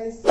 Guys,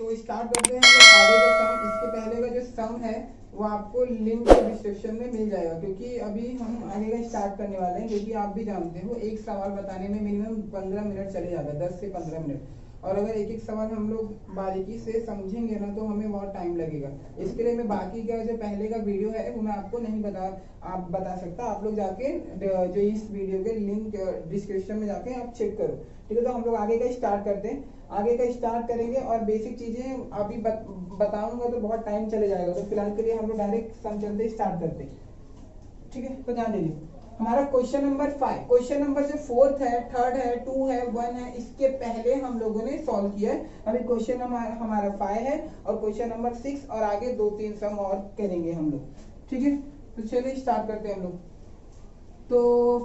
तो start करते हैं हम लोग आगे का सम। इसके पहले का जो सम है वो आपको लिंक डिस्क्रिप्शन में मिल जाएगा, क्योंकि अभी हम आगे का स्टार्ट करने वाले हैं। क्योंकि आप भी जानते हो एक सवाल बताने में मिनिमम 15 मिनट चले जाता है, 10 से 15 मिनट। और अगर एक एक सवाल हम लोग बारीकी से समझेंगे ना तो हमें बहुत टाइम लगेगा। इसके लिए मैं बाकी का जो पहले का वीडियो है वो मैं आपको नहीं बता सकता। आप लोग जाके जो इस वीडियो के लिंक डिस्क्रिप्शन में जाके आप चेक करो, ठीक है। तो हम लोग आगे का स्टार्ट करते हैं। आगे का स्टार्ट करेंगे और बेसिक चीजें अभी बताऊंगा तो बहुत टाइम चले जाएगा। तो फिलहाल के लिए हम लोग डायरेक्ट सम चलते स्टार्ट करते हैं, ठीक है। तो ध्यान दीजिए, हमारा क्वेश्चन नंबर 5, क्वेश्चन नंबर जो फोर्थ है, थर्ड है, 2 है, 1 है, इसके पहले हम लोगों ने सॉल्व किया है। अभी क्वेश्चन हमारा 5 है और क्वेश्चन नंबर 6 और आगे 2-3 सम और करेंगे हम लोग, ठीक है। तो चलिए स्टार्ट करते हैं हम लोग। तो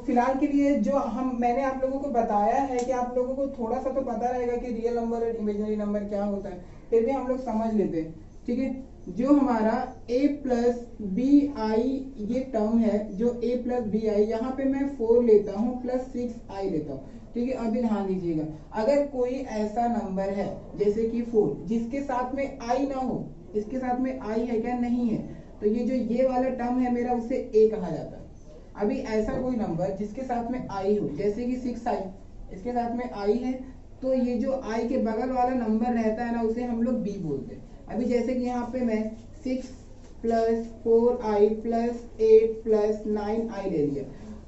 फिलहाल के लिए जो मैंने आप लोगों को बताया है कि आप लोगों को थोड़ा सा तो पता रहेगा कि रियल नंबर और इमेजिनरी नंबर क्या होता है, फिर भी हम लोग समझ लेते हैं, ठीक है। जो हमारा a प्लस बी आई ये टर्म है, जो a प्लस बी आई, यहाँ पे मैं 4 लेता हूँ प्लस 6 आई लेता हूँ, ठीक है। अभी ध्यान दीजिएगा, अगर कोई ऐसा नंबर है जैसे कि 4 जिसके साथ में आई ना हो, इसके साथ में आई है क्या, नहीं है, तो ये जो ये वाला टर्म है मेरा, उसे a कहा जाता है। अभी ऐसा कोई नंबर जिसके साथ में आई हो, जैसे कि 6 आई, इसके साथ में आई है, तो ये जो आई के बगल वाला नंबर रहता है ना, उसे हम लोग बी बोलते हैं। अभी जैसे कि यहाँ पे मैं 6 प्लस 4 आई प्लस 8 प्लस 9 आई ले लिया,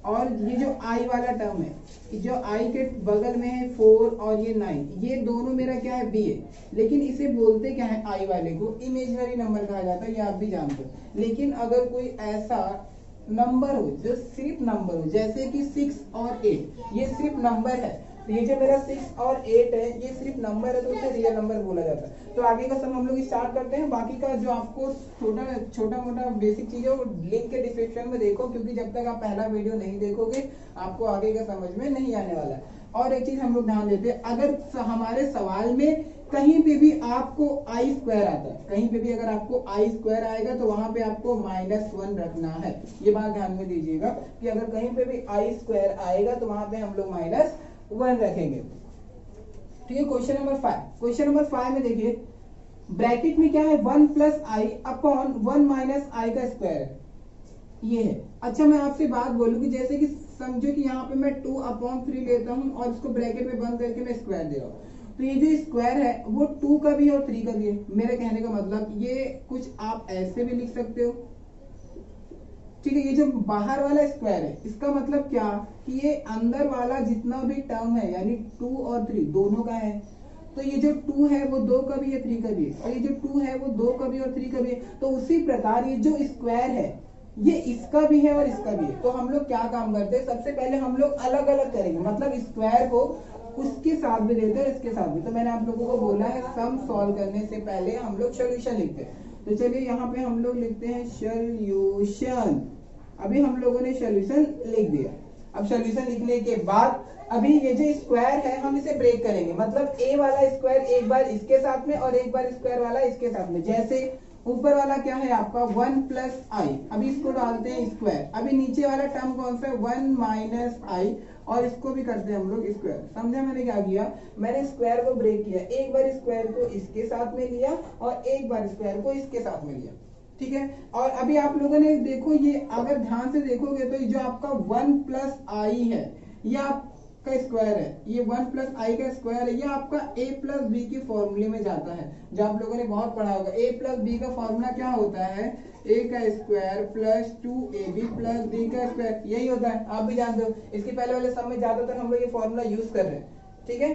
और ये जो आई वाला टर्म है, जो आई के बगल में है 4 और ये 9, ये दोनों मेरा क्या है, बी है। लेकिन इसे बोलते क्या है, आई वाले को इमेजिनरी नंबर कहा जाता है, ये आप भी जानते हो। लेकिन अगर कोई ऐसा नंबर हो जो सिर्फ नंबर हो, जैसे कि 6 और 8, ये सिर्फ नंबर है, तो ये जो मेरा 6 और 8 है ये सिर्फ नंबर है, तो उसे रियल नंबर बोला जाता है। तो आगे का सम हम लोग स्टार्ट करते हैं। बाकी का जो आपको छोटा मोटा बेसिक चीज है वो लिंक के डिस्क्रिप्शन में देखो, क्योंकि जब तक आप पहला वीडियो नहीं देखोगे आपको आगे का समझ में नहीं आने वाला है। और एक चीज हम लोग ध्यान देते हैं, अगर हमारे सवाल में कहीं पे भी आपको आई स्क्वायर आता है, कहीं पे भी अगर आपको आई स्क्वायर आएगा तो वहां पे आपको -1 रखना है। ये बात ध्यान में दीजिएगा कि अगर कहीं पे भी आई स्क्वायर आएगा तो वहां पे हम लोग -1 रखेंगे, ठीक है। क्वेश्चन नंबर 5, क्वेश्चन नंबर 5 में देखिए, ब्रैकेट में क्या है, 1 प्लस आई अपॉन 1 माइनस आई का स्क्वायर, ये है। अच्छा, मैं आपसे बात बोलूं कि जैसे कि समझो कि यहाँ पे मैं 2/3 लेता हूँ और इसको ब्रैकेट में बंद करके मैं स्क्वायर दे रहा हूँ, तो ये जो स्क्वायर है वो 2 का भी है और 3 का भी है। मेरे कहने का मतलब ये कुछ आप ऐसे भी लिख सकते हो, ठीक है। ये जो बाहर वाला स्क्वायर है इसका मतलब क्या, कि ये अंदर वाला जितना भी टर्म है, यानी 2 और 3 दोनों का है। तो ये जो 2 है वो 2 का भी है, 3 का भी है, और ये जो 2 है वो 2 का भी और 3 का भी है। तो उसी प्रकार ये जो स्क्वायर है ये इसका भी है और इसका भी है। तो हम लोग क्या काम करते हैं, सबसे पहले हम लोग अलग अलग करेंगे, मतलब स्क्वायर को उसके साथ भी देते हैं और इसके साथ भी। तो मैंने आप लोगों को बोला है सम सॉल्व करने से पहले हम लोग सॉल्यूशन लिखते हैं। तो चलिए यहाँ पे हम लोग लिखते हैं सॉल्यूशन। अभी हम लोगों ने सॉल्यूशन लिख दिया। अब सॉल्यूशन लिखने के बाद अभी ये जो स्क्वायर है हम इसे ब्रेक करेंगे, मतलब ए वाला स्क्वायर एक बार इसके साथ में और एक बार स्क्वायर वाला इसके साथ में। जैसे ऊपर वाला क्या है आपका 1 प्लस आई, अभी इसको डालते हैं स्क्वायर। अभी नीचे वाला टर्म कौन सा है, 1 माइनस आई, और इसको भी करते हैं हम लोग स्क्वायर। समझे मैंने क्या किया, मैंने स्क्वायर को ब्रेक किया, एक बार स्क्वायर को इसके साथ में लिया और एक बार स्क्वायर को इसके साथ में लिया, ठीक है। और अभी आप लोगों ने देखो, ये अगर ध्यान से देखोगे तो ये जो आपका 1 प्लस आई है ये आपका स्क्वायर है, ये 1 प्लस आई का स्क्वायर है, ये आपका a प्लस बी के फॉर्मूले में जाता है, जो आप लोगों ने बहुत पढ़ा होगा। a प्लस बी का फॉर्मूला क्या होता है, a का square plus 2ab plus b का स्क्वायर, यही होता है, आप भी जानते हो। इसके पहले वाले सम में ज्यादातर हम लोग ये फॉर्मूला यूज कर रहे हैं, ठीक है।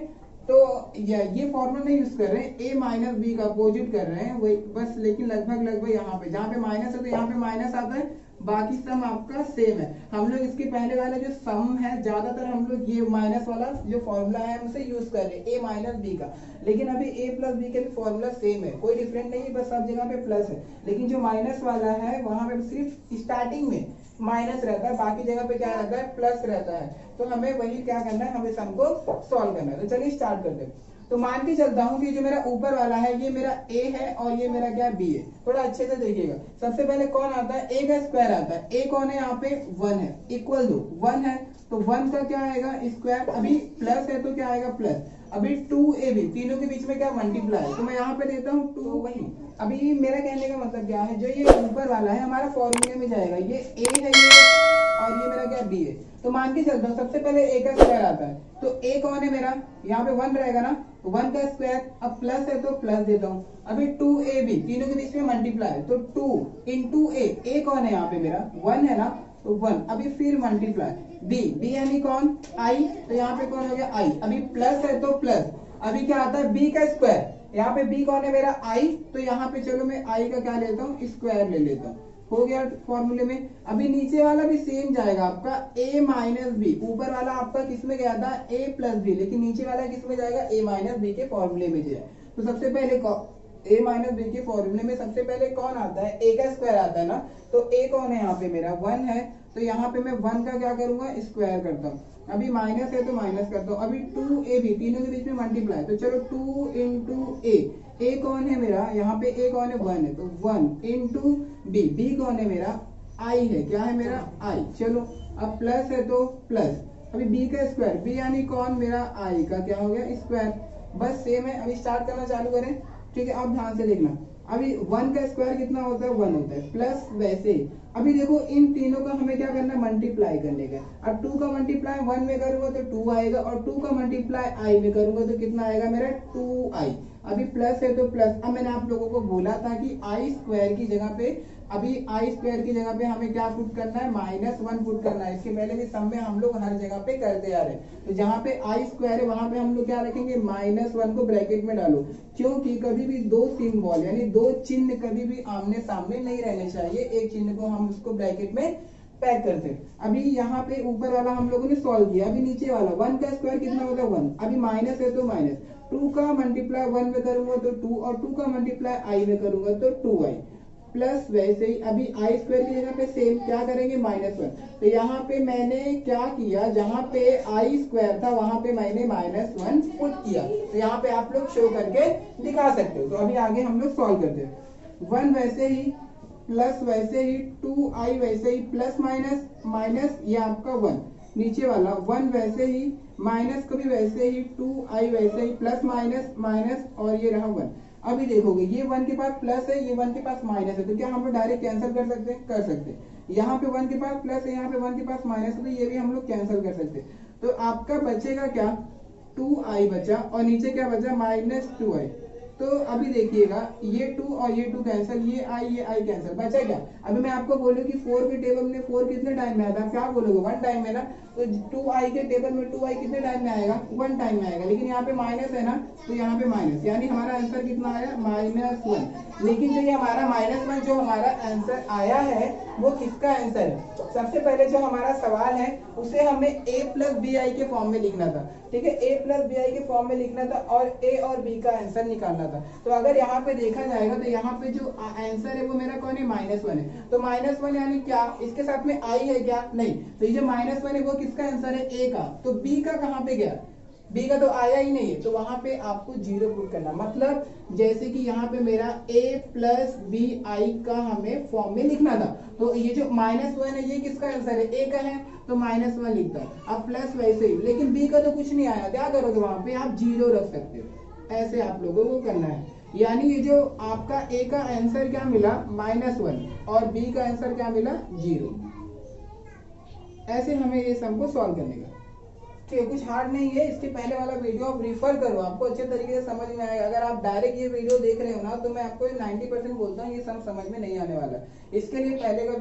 तो ये फॉर्मूला नहीं यूज कर रहे हैं, a माइनस बी का अपोजिट कर रहे हैं वही बस, लेकिन लगभग यहाँ पे जहाँ पे माइनस है तो यहाँ पे माइनस आता है, बाकी सम आपका सेम है। हम लोग इसके पहले वाला जो सम है ज्यादातर हम लोग ये माइनस वाला जो फॉर्मूला है उसे यूज कर रहे हैं, a माइनस बी का। लेकिन अभी a प्लस बी का भी फॉर्मूला सेम है, कोई डिफरेंट नहीं है, बस सब जगह पे प्लस है। लेकिन जो माइनस वाला है वहां पे सिर्फ स्टार्टिंग में माइनस रहता है, बाकी जगह पे क्या रहता है, प्लस रहता है। तो हमें वही क्या करना है, हमें सम को सॉल्व करना है। तो चलिए स्टार्ट करते हैं। तो मान के चलता हूं कि जो मेरा ऊपर वाला है ये मेरा a है और ये मेरा क्या b है। थोड़ा अच्छे से देखिएगा, सबसे पहले कौन आता है, a का स्क्वायर आता है। a कौन है, यहाँ पे 1 है, इक्वल 1 है, तो 1 का क्या आएगा स्क्वायर, अभी प्लस है तो क्या आएगा प्लस। अभी 2ab तीनों के बीच में क्या मल्टीप्लाई है, तो मैं यहाँ पे देता हूँ 2 वही। अभी मेरा कहने का मतलब क्या है, जो ये ऊपर वाला है हमारा फॉर्मूले में जाएगा, ये a है ये, और ये मेरा क्या b है। तो मान के चलता हूँ सबसे पहले a का स्क्वायर आता है, तो a कौन है मेरा, यहाँ पे 1 रहेगा ना, तो 1 का स्क्वायर, अब प्लस है तो प्लस देता हूँ। अभी 2ab तीनों के बीच में मल्टीप्लाई है, तो 2 इंटू a कौन है यहाँ पे मेरा 1 है ना, तो 1। अभी फिर मल्टीप्लाई b यानी कौन i, तो यहाँ पे कौन हो गया i। अभी प्लस है तो प्लस, अभी क्या आता है b का स्क्वायर, यहाँ पे b कौन है मेरा i, तो यहाँ पे चलो मैं i का क्या लेता हूँ स्क्वायर ले लेता हूँ, हो गया फॉर्मूले में। अभी नीचे वाला भी सेम जाएगा आपका a माइनस बी, ऊपर वाला आपका किस में गया था a प्लस बी, लेकिन नीचे वाला किस में जाएगा a माइनस बी के फॉर्मूले में जाएगा। तो सबसे पहले a माइनस बी के फॉर्मूले में सबसे पहले कौन आता है, a का स्क्वायर आता है ना, तो a कौन है यहाँ पे मेरा 1 है, तो यहाँ पे मैं 1 का क्या करूंगा स्क्वायर करता हूँ। अभी माइनस है तो माइनस करता हूँ। अभी 2ab तीनों के बीच में मल्टीप्लाई, तो चलो 2 इंटू a कौन है मेरा, यहाँ पे a कौन है 1 है, तो 1 इंटू b कौन है मेरा i है, क्या है मेरा i। चलो अब प्लस है तो प्लस, अभी b का स्क्वायर, b यानी कौन मेरा i का क्या हो गया स्क्वायर, बस सेम है। अभी स्टार्ट करना चालू करें, ठीक है। अब ध्यान से देखना, अभी 1 का स्क्वायर कितना होता है 1 होता है, प्लस वैसे ही अभी देखो इन तीनों का हमें क्या करना है मल्टीप्लाई करने का। अब 2 का मल्टीप्लाई 1 में करूंगा तो 2 आएगा, और 2 का मल्टीप्लाई i में करूंगा तो कितना आएगा मेरा 2i। अभी प्लस है तो प्लस, अब मैंने आप लोगों को बोला था कि आई स्क्वायर की जगह पे, अभी आई स्क्वायर की जगह पे हमें क्या पुट करना है -1 पुट करना है। इसके पहले भी सम में हम लोग हर जगह पे करते आ रहे हैं, तो जहाँ पे आई स्क्वायर है वहां पे हम लोग क्या रखेंगे -1 को ब्रैकेट में डालो, क्योंकि कभी भी दो सिंबल यानी दो चिन्ह कभी भी आमने सामने नहीं रहने चाहिए, एक चिन्ह को हम उसको ब्रैकेट में पैक करते हैं। अभी यहाँ पे ऊपर वाला हम लोगों ने सॉल्व किया, अभी नीचे वाला 1 का स्क्वायर कितना होता है 1, अभी माइनस है तो माइनस, 2 का मल्टीप्लाई 1 में करूंगा तो 2, और 2 का मल्टीप्लाई i में करूंगा तो 2i, प्लस वैसे ही अभी आई स्क्वायर की जगह पे सेम क्या करेंगे -1। तो यहाँ पे मैंने क्या किया, जहाँ पे आई स्क्वायर था वहां पे मैंने -1 पुट किया, तो यहाँ पे आप लोग शो करके दिखा सकते हो। तो अभी आगे हम लोग सॉल्व करते हैं, 1 वैसे ही प्लस वैसे ही 2i वैसे ही प्लस माइनस माइनस, ये आपका 1 नीचे वाला 1 वैसे ही माइनस को भी वैसे ही 2i वैसे ही प्लस माइनस माइनस, और ये रहा 1। अभी देखोगे ये 1 के पास प्लस है, ये 1 के पास माइनस है, तो क्या हम लोग डायरेक्ट कैंसिल कर सकते हैं, कर सकते हैं। यहाँ पे 1 के पास प्लस है, यहाँ पे 1 के पास माइनस है, तो ये भी हम लोग कैंसिल कर सकते हैं। तो आपका बचेगा क्या 2i बचा, और नीचे क्या बचा -2i। तो अभी देखिएगा ये 2 और ये 2 कैंसिल, ये i कैंसिल, बचा क्या। अभी मैं आपको बोलूं कि 4 के टेबल में 4 कितने टाइम में आता है, क्या बोलोगे 1 टाइम में ना, तो 2i के टेबल में 2i कितने टाइम में आएगा 1 टाइम में आएगा, लेकिन यहाँ पे माइनस है ना, तो यहाँ पे माइनस, यानी हमारा आंसर कितना आया -1। लेकिन जो ये हमारा -1 जो हमारा आंसर आया है वो किसका आंसर है, सबसे पहले जो हमारा सवाल है उसे हमें a प्लस बी आई के फॉर्म में लिखना था, ठीक है, a प्लस बी आई के फॉर्म में लिखना था, और a और b का आंसर निकालना था। तो अगर यहाँ पे देखा जाएगा तो यहाँ पे जो आंसर है वो मेरा कौन है -1 है, तो -1 यानी क्या, इसके साथ में i है क्या, नहीं, तो ये जो -1 है वो किसका आंसर है a का, तो b का कहाँ पे गया, b का तो आया ही नहीं है, तो वहां पे आपको 0 पुट करना। मतलब जैसे कि यहाँ पे मेरा a प्लस बी आई का हमें फॉर्म में लिखना था, तो ये जो -1 है ये किसका आंसर है, a का है, तो -1 लिखता है। अब प्लस वैसे ही, लेकिन b का तो कुछ नहीं आया, क्या करोगे वहां पे आप 0 रख सकते हो, ऐसे आप लोगों को करना है। यानी ये जो आपका a का आंसर क्या मिला -1 और b का आंसर क्या मिला 0, ऐसे हमें ये सम को सॉल्व करने का। ठीक है, कुछ हार्ड नहीं है, इसके पहले वाला वीडियो आप रिफर करो, आपको अच्छे तरीके से समझ में आएगा। अगर आप डायरेक्ट ये वीडियो देख रहे हो ना, तो मैं आपको 90% बोलता हूँ ये सब समझ में नहीं आने वाला। इसके लिए पहले का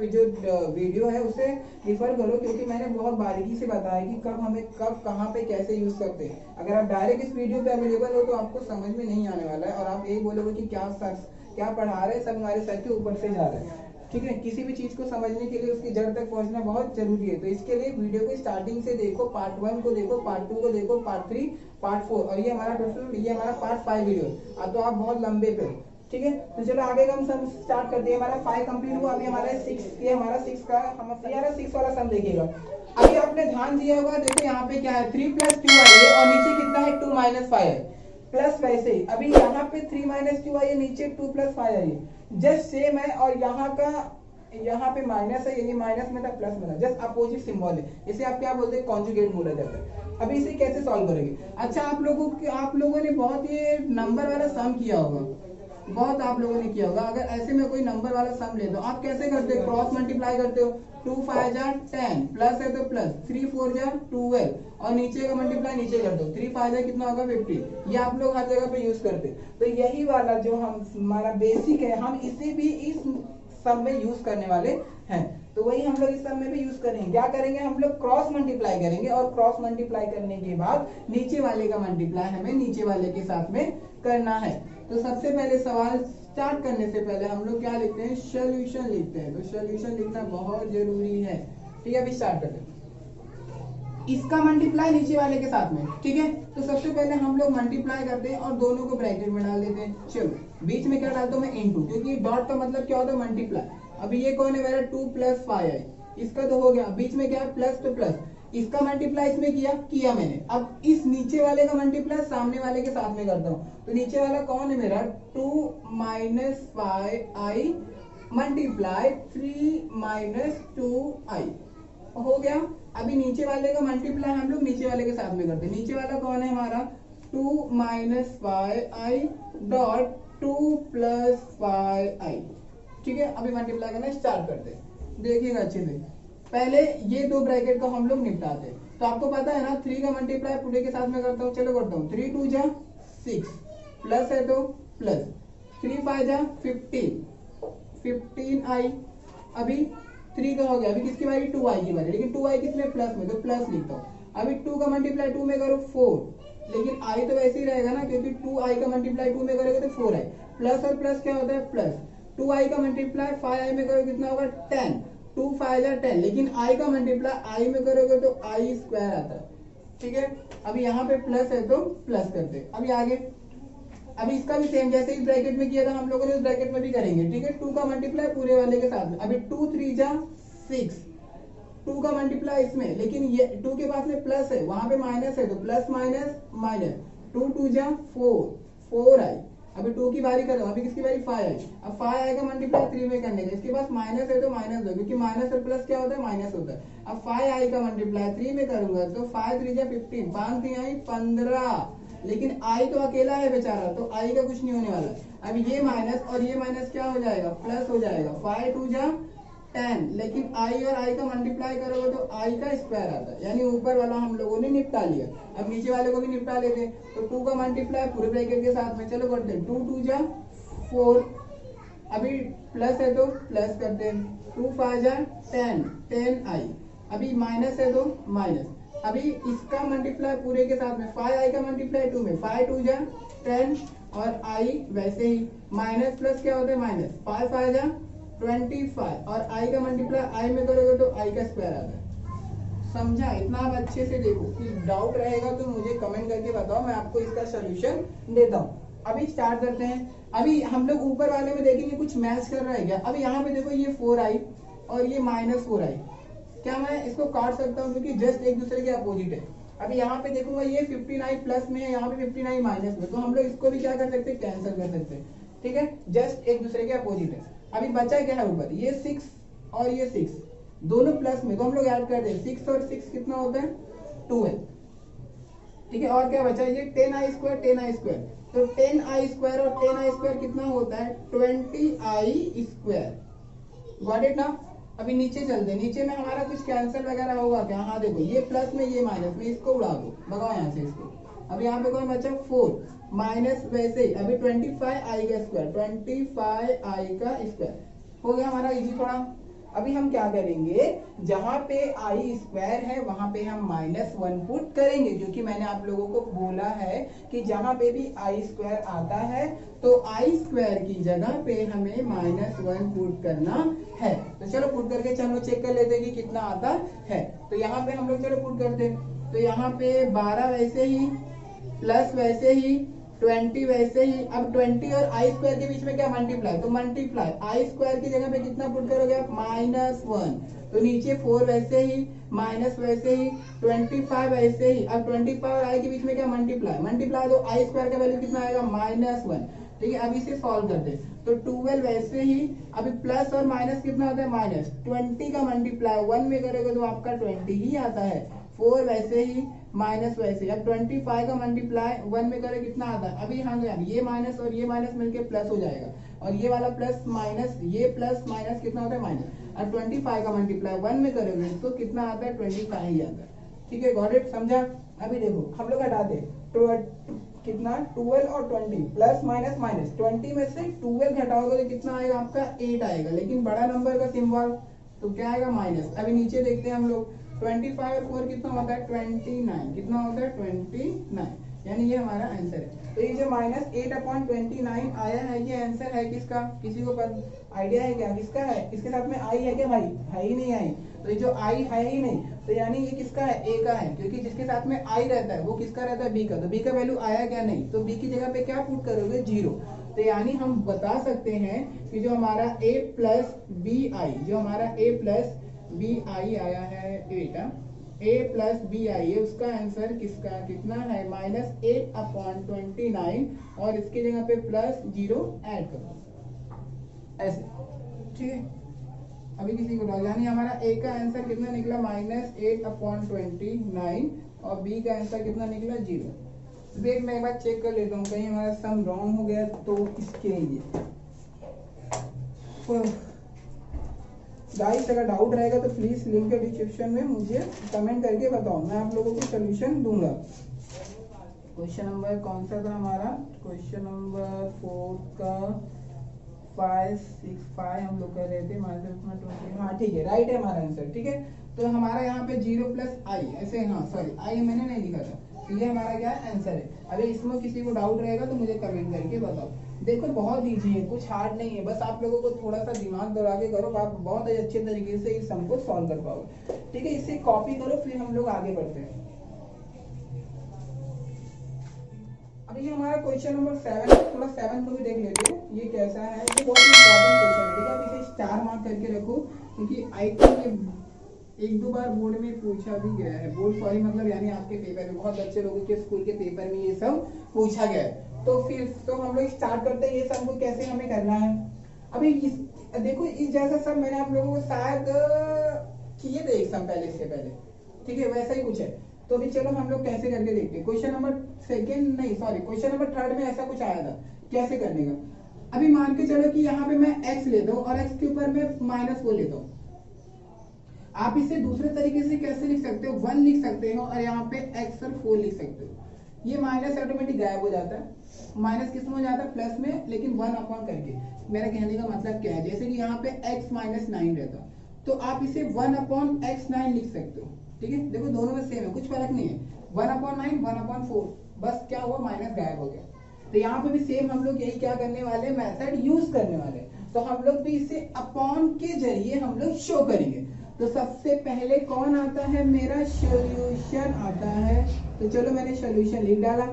वीडियो है उसे रिफर करो, क्योंकि मैंने बहुत बारीकी से बताया कि कब हमें कब कहाँ पे कैसे यूज करते हैं। अगर आप डायरेक्ट इस वीडियो पे अवेलेबल हो तो आपको समझ में नहीं आने वाला है, और आप यही बोलोगे कि क्या सर क्या पढ़ा रहे, सब हमारे सर के ऊपर से जा रहा है। ठीक है, किसी भी चीज को समझने के लिए उसकी जड़ तक पहुंचना बहुत जरूरी है। तो इसके लिए वीडियो को स्टार्टिंग से देखो, पार्ट 1 को देखो, पार्ट 2 को देखो, पार्ट 3, पार्ट 4, और ये हमारा पार्ट 5 वीडियो। तो आप बहुत लंबे पे, ठीक है। तो चलो आगे का हम सब स्टार्ट करते हैं। हमारा 5 कंप्लीट हुआ, अभी हमारा 6, ये हमारा 6 का हम 6 वाला सम देखिएगा। अभी आपने ध्यान दिया होगा, देखो यहाँ पे क्या है 3 + 2 है, और नीचे कितना है 2 - 5 है, प्लस वैसे ही अभी यहाँ पे 3 - 2 है, नीचे 2 + 5 है, जस्ट सेम है। और यहाँ का यहाँ पे माइनस है, ये माइनस में था प्लस में था, जस्ट अपोजिट सिंबल है, इसे आप क्या बोलते हैं, कॉन्जुगेट बोला जाता है। अभी इसे कैसे सॉल्व करेंगे? अच्छा, आप लोगों ने बहुत ये नंबर वाला सम किया होगा, बहुत आप लोगों ने किया होगा। अगर ऐसे में कोई नंबर वाला सम ले तो आप कैसे करते हो, क्रॉस मल्टीप्लाई करते हो, 2 5 जा 10, प्लस है तो प्लस, 3 4 जा 12, और नीचे का मल्टीप्लाई नीचे कर दो, 3 5 जा कितना होगा 50। ये आप लोग हर जगह पे यूज करते हैं। तो यही वाला जो हमारा बेसिक है, हम इसे भी इस सम में यूज करने वाले हैं। तो वही हम लोग इस सम में भी यूज करेंगे। क्या करेंगे, हम लोग क्रॉस मल्टीप्लाई करेंगे, और क्रॉस मल्टीप्लाई करने के बाद नीचे वाले का मल्टीप्लाई हमें नीचे वाले के साथ में करना है। तो सबसे पहले सवाल स्टार्ट करने से पहले हम लोग क्या लिखते हैं, सोल्यूशन लिखते हैं। तो सोल्यूशन लिखना बहुत जरूरी है। ठीक है, अभी स्टार्ट करते हैं। इसका मल्टीप्लाई नीचे वाले के साथ में, ठीक है। तो सबसे पहले हम लोग मल्टीप्लाई करते हैं और दोनों को ब्रैकेट में डाल देते हैं। चलो, बीच में क्या डालता हूँ मैं, इनटू, क्योंकि डॉट का मतलब क्या होता है, मल्टीप्लाई। अभी ये कौन है मेरा, 2 + 5 है, इसका तो हो गया। बीच में क्या है, प्लस तो प्लस, इसका मल्टीप्लाई इसमें किया मैंने। अब इस नीचे वाले का मल्टीप्लाई सामने वाले के साथ में करता हूँ। तो नीचे वाला कौन है मेरा, 2 - 5i मल्टीप्लाई 3 - 2i हो गया। अभी नीचे वाले का मल्टीप्लाई हम लोग नीचे वाले के साथ में करते हैं। नीचे वाला कौन है हमारा, 2 - 5i डॉट 2 + 5i। ठीक है, अभी मल्टीप्लाई करना स्टार्ट करते हैं, देखिएगा अच्छे से। पहले ये दो ब्रैकेट को हम लोग निपटाते हैं। तो आपको पता है ना, 3 का मल्टीप्लाई पूरे के साथ में करता हूँ। चलो करता हूँ, 3 2 जा 6, प्लस है तो प्लस, 3 5 जा 15i। अभी 3 का हो गया। अभी किसकी बारी, 2i की बारी, लेकिन 2i किसमें, प्लस में, तो प्लस लिखता हूँ। अभी 2 का मल्टीप्लाई 2 में करो 4, लेकिन i तो वैसे ही रहेगा ना, क्योंकि 2i का मल्टीप्लाई 2 में करोगे तो 4i। प्लस और प्लस क्या होता है, प्लस। 2i का मल्टीप्लाई 5i में करोगे कितना होगा, 10, 2 5 जा 10, लेकिन i का मल्टीप्लाई i में करोगे तो i स्क्वायर आता है। ठीक है, अभी यहाँ पे प्लस है तो प्लस करते हैं। अभी आगे, अभी इसका भी सेम, जैसे इस ब्रैकेट में किया था हम लोगों ने, उस ब्रैकेट में भी करेंगे। ठीक है, 2 का मल्टीप्लाई पूरे वाले के साथ में। अभी 2 3 जा 6, 2 का मल्टीप्लाई इसमें, लेकिन ये 2 के पास में प्लस है, वहां पे माइनस है, तो प्लस माइनस माइनस, 2 2 जा 4, 4i। अभी 2 की बारी कर दो, अभी किसकी बारी, 5i। अब 5i का मल्टीप्लाई 3 में करने का, इसके पास माइनस है तो माइनस दो, क्योंकि माइनस और प्लस क्या होता है, माइनस होता है। अब 5i का मल्टीप्लाई 3 में करूंगा तो 5 3 जा 15, 5 3 आई 15, लेकिन i तो अकेला है बेचारा, तो i का कुछ नहीं होने वाला। अब ये माइनस और ये माइनस क्या हो जाएगा, प्लस हो जाएगा। 5 2 जा 10, लेकिन i और i का मल्टीप्लाई करोगे तो i का स्क्वायर आता है, यानी ऊपर वाला हम लोगों ने निपटा लिया। अब नीचे वाले को भी निपटा लेते हैं। तो 2 का मल्टीप्लाई पूरे ब्रैकेट के साथ में, चलो करते हैं, 2 2 जा 4, अभी प्लस है तो प्लस करते हैं, 2 5 जा 10, 10i। अभी माइनस है तो माइनस। अभी इसका मल्टीप्लाई पूरे के साथ में, 5i का मल्टीप्लाई 2 में, 5 2 जा 10, और i वैसे ही, माइनस प्लस क्या होता है, माइनस, 5 5 जा 25, और i का मल्टीप्लाई i में करोगे तो i का स्क्वायर आता है। समझा? इतना आप अच्छे से देखो। कुछ डाउट रहेगा तो मुझे कमेंट करके बताओ, मैं आपको इसका सोल्यूशन देता हूँ। अभी स्टार्ट करते हैं। अभी हम लोग ऊपर वाले में देखेंगे कुछ मैच कर रहा है क्या। अभी यहाँ पे देखो, ये 4i और ये -4i, क्या मैं इसको काट सकता हूँ, क्योंकि जस्ट एक दूसरे के अपोजिट है। अभी यहाँ पे देखूंगा, ये 15i प्लस में है, यहाँ पे 15i माइनस में, तो हम लोग इसको भी क्या कर सकते हैं, कैंसिल कर सकते हैं। ठीक है, जस्ट एक दूसरे के अपोजिट है। अभी बचा क्या है ऊपर, ये 6 और ये 6 दोनों प्लस में, तो हम लोग ऐड कर दें, 6 और 6 कितना होता है, 12। ठीक है, और क्या बचा, ये 10i स्क्वायर 10i स्क्वायर, तो 10i स्क्वायर और 10i स्क्वायर कितना होता है, 20i स्क्वायर। गॉट इट ना। अभी नीचे चलते हैं, नीचे में हमारा कुछ कैंसिल वगैरह होगा क्या, हाँ देखो, ये प्लस में ये माइनस में, इसको उड़ा दो, भगाओ यहाँ से इसको। अब यहाँ पे कौन बचा, 4 माइनस वैसे ही। अभी 25i का स्क्वायर, 25i का स्क्वायर हो गया हमारा इजी थोड़ा। अभी हम क्या करेंगे, जहां पे आई स्क्वायर है वहां पे हम -1 पुट करेंगे, क्योंकि मैंने आप लोगों को बोला है कि जहां पे भी आई स्क्वायर आता है तो आई स्क्वायर की जगह पे हमें -1 पुट करना है। तो चलो पुट करके चलो चेक कर लेते हैं कि कितना आता है। तो यहाँ पे हम लोग चलो पुट करते हैं। तो यहाँ पे 12 वैसे ही, प्लस वैसे ही, 20 वैसे ही। अब 20 और आई स्क्वायर के बीच में क्या, मल्टीप्लाई, तो मल्टीप्लाई आई स्क्वायर की जगह पे कितना पुट करोगे आप, -1। तो नीचे 4 वैसे ही, माइनस वैसे ही, 25 वैसे ही। अब 25 और आई के बीच में क्या, मल्टीप्लाई, मल्टीप्लाई, तो आई स्क्वायर का वैल्यू कितना आएगा, -1। ठीक है, अब इसे सॉल्व करते हैं। तो 12 वैसे ही, अभी प्लस और माइनस कितना होता है, माइनस 20 का मल्टीप्लाई 1 में करोगे तो आपका 20 ही आता है। 4 वैसे ही, माइनस वैसे ही। अब 25 का मल्टीप्लाई 1 में करोगे कितना आता है, अभी हाँ अब ये माइनस और ये माइनस मिलके प्लस हो जाएगा, और ये वाला प्लस माइनस, ये प्लस माइनस कितना होता है, माइनस। अब 25 का मल्टीप्लाई 1 में करोगे तो कितना आता है, 25 ही आता है। ठीक है, गॉट इट, समझा। अभी देखो हम लोग हटाते कितना, 12 और 20 प्लस माइनस माइनस, 20 में से 12 घटाओगे तो कितना आएगा आपका, 8 आएगा, लेकिन बड़ा नंबर का सिंबल तो क्या आएगा, माइनस। अभी नीचे देखते हैं हम लोग, 25 और 4 कितना होता है, 29, कितना होता है, 29, यानी ये हमारा आंसर है। तो ये जो माइनस 8/29 आया है, ये आंसर है किसका, किसी को आइडिया है क्या, किसका है, इसके साथ में आई है क्या भाई, है ही नहीं आई, तो ये जो आई है ही नहीं, तो यानी ये किसका है, ए का है, क्योंकि जिसके साथ में आई रहता है वो किसका रहता है, बी का। तो बी का वैल्यू आया क्या, नहीं, तो बी की जगह पे क्या पुट करोगे, 0। तो यानी हम बता सकते हैं कि जो हमारा a प्लस बी आई, जो हमारा a प्लस बी आई आया है, बेटा a प्लस बी आई है, उसका आंसर किसका कितना है, -8/29, और इसकी जगह पे प्लस 0 ऐड करो, ऐसे। ठीक है, अभी किसी को डाल, यानी हमारा ए का आंसर कितना निकला, -8/29, और बी का आंसर कितना निकला, 0। देख मैं एक बार चेक कर लेता हूँ, कहीं हमारा सम रॉन्ग हो गया तो इसके लिए। गाइस अगर डाउट रहेगा तो प्लीज लिंक के डिस्क्रिप्शन में मुझे कमेंट करके बताओ, मैं आप लोगों को सोल्यूशन दूंगा। क्वेश्चन नंबर कौन सा था हमारा, क्वेश्चन नंबर 4 का 5, 6, 5 हम लोग कर रहे थे, हाँ ठीक है, राइट है हमारा आंसर। ठीक है, तो हमारा यहाँ पे 0 प्लस आई ऐसे, हाँ सॉरी आई मैंने नहीं लिखा था, तो ये हमारा क्या है, आंसर है। अभी इसमें किसी को डाउट रहेगा तो मुझे कमेंट करके बताओ। देखो बहुत इजी है, कुछ हार्ड नहीं है, बस आप लोगों को थोड़ा सा दिमाग दौड़ा के करो, आप बहुत अच्छे तरीके से इस सम को सॉल्व कर पाओगे। ठीक है, इसे कॉपी करो, फिर हम लोग आगे बढ़ते हैं। अब ये हमारा क्वेश्चन नंबर 7 है, थोड़ा 7 को भी देख लेते हैं ये कैसा है। ये बहुत इंपॉर्टेंट क्वेश्चन है, ठीक है, आप इसे स्टार मार्क करके रखो, क्योंकि आई थिंक ये 1-2 बार बोर्ड में पूछा भी गया है, बोर्ड सॉरी मतलब यानी आपके पेपर में, बहुत अच्छे लोगों के स्कूल के पेपर में ये सब पूछा गया है। तो फिर तो हम लोग स्टार्ट करते हैं, ये सब को कैसे हमें करना है। अभी देखो इस जैसा सब मैंने आप लोगों को शायद किए थे एक सम पहले, इससे पहले, ठीक है, वैसा ही कुछ है। तो अभी चलो हम लोग कैसे करके देखते हैं। क्वेश्चन नंबर क्वेश्चन नंबर 3 में ऐसा कुछ आया था, कैसे करने का। अभी मान के चलो कि यहाँ पे मैं x लेता हूँ और x के ऊपर मैं -4 लेता हूँ। आप इसे दूसरे तरीके से कैसे लिख सकते हो, 1 लिख सकते हो और यहाँ पे x और 4 लिख सकते हो। ये माइनस ऑटोमेटिक गायब हो जाता है, माइनस किस में हो जाता है, प्लस में, लेकिन 1 अपॉन करके। मेरा कहने का मतलब क्या है, जैसे कि यहाँ पे x -9 रहता तो आप इसे 1/x9 लिख सकते हो। ठीक है, देखो दोनों में सेम है, कुछ फर्क नहीं है, 1/9 1/4, बस क्या हुआ, माइनस गायब हो गया। तो यहाँ पे भी सेम हम लोग यही क्या करने वाले, मेथड यूज करने वाले। तो हम लोग भी इसे अपॉन के जरिए हम लोग शो करेंगे। तो सबसे पहले कौन आता है, मेरा सॉल्यूशन आता है। तो चलो मैंने सॉल्यूशन लिख डाला।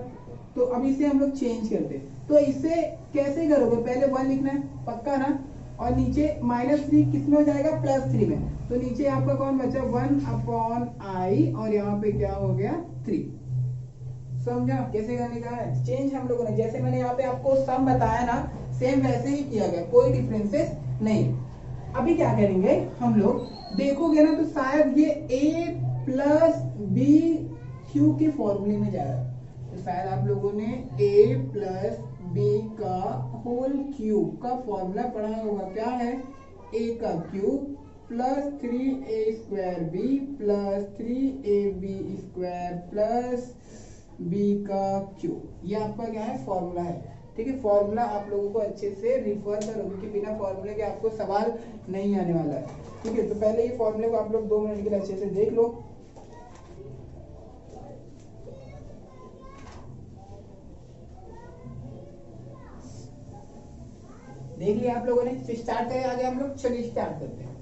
तो अब इसे हम लोग चेंज करते हैं। तो इसे कैसे करोगे, पहले 1 लिखना है पक्का ना, और नीचे -3 किस में हो जाएगा, +3 में। तो नीचे आपका कौन बचा, 1/i, और यहाँ पे क्या हो गया, 3। समझा कैसे करने का है, चेंज हम लोगों ने, जैसे मैंने यहाँ पे आपको सम बताया ना, सेम वैसे ही किया गया, कोई डिफरेंसेस नहीं। अभी क्या करेंगे हम लोग, देखोगे ना तो शायद ये a प्लस बी क्यू के फॉर्मूले में जा रहा है। तो शायद आप लोगों ने a प्लस बी का होल क्यूब का फॉर्मूला पढ़ा होगा, क्या है, a का cube plus 3a² plus 3ab² plus b का क्यूब, ये आपका क्या है, फॉर्मूला है। ठीक है, फॉर्मूला आप लोगों को अच्छे से रिफर करो, क्योंकि बिना फॉर्मूले के आपको सवाल नहीं आने वाला है। ठीक है, तो पहले ये फॉर्मूले को आप लोग 2 मिनट के लिए अच्छे से देख लो। देख लिया आप लोगों ने, स्टार्ट करें आगे हम लोग, चलिए स्टार्ट करते हैं।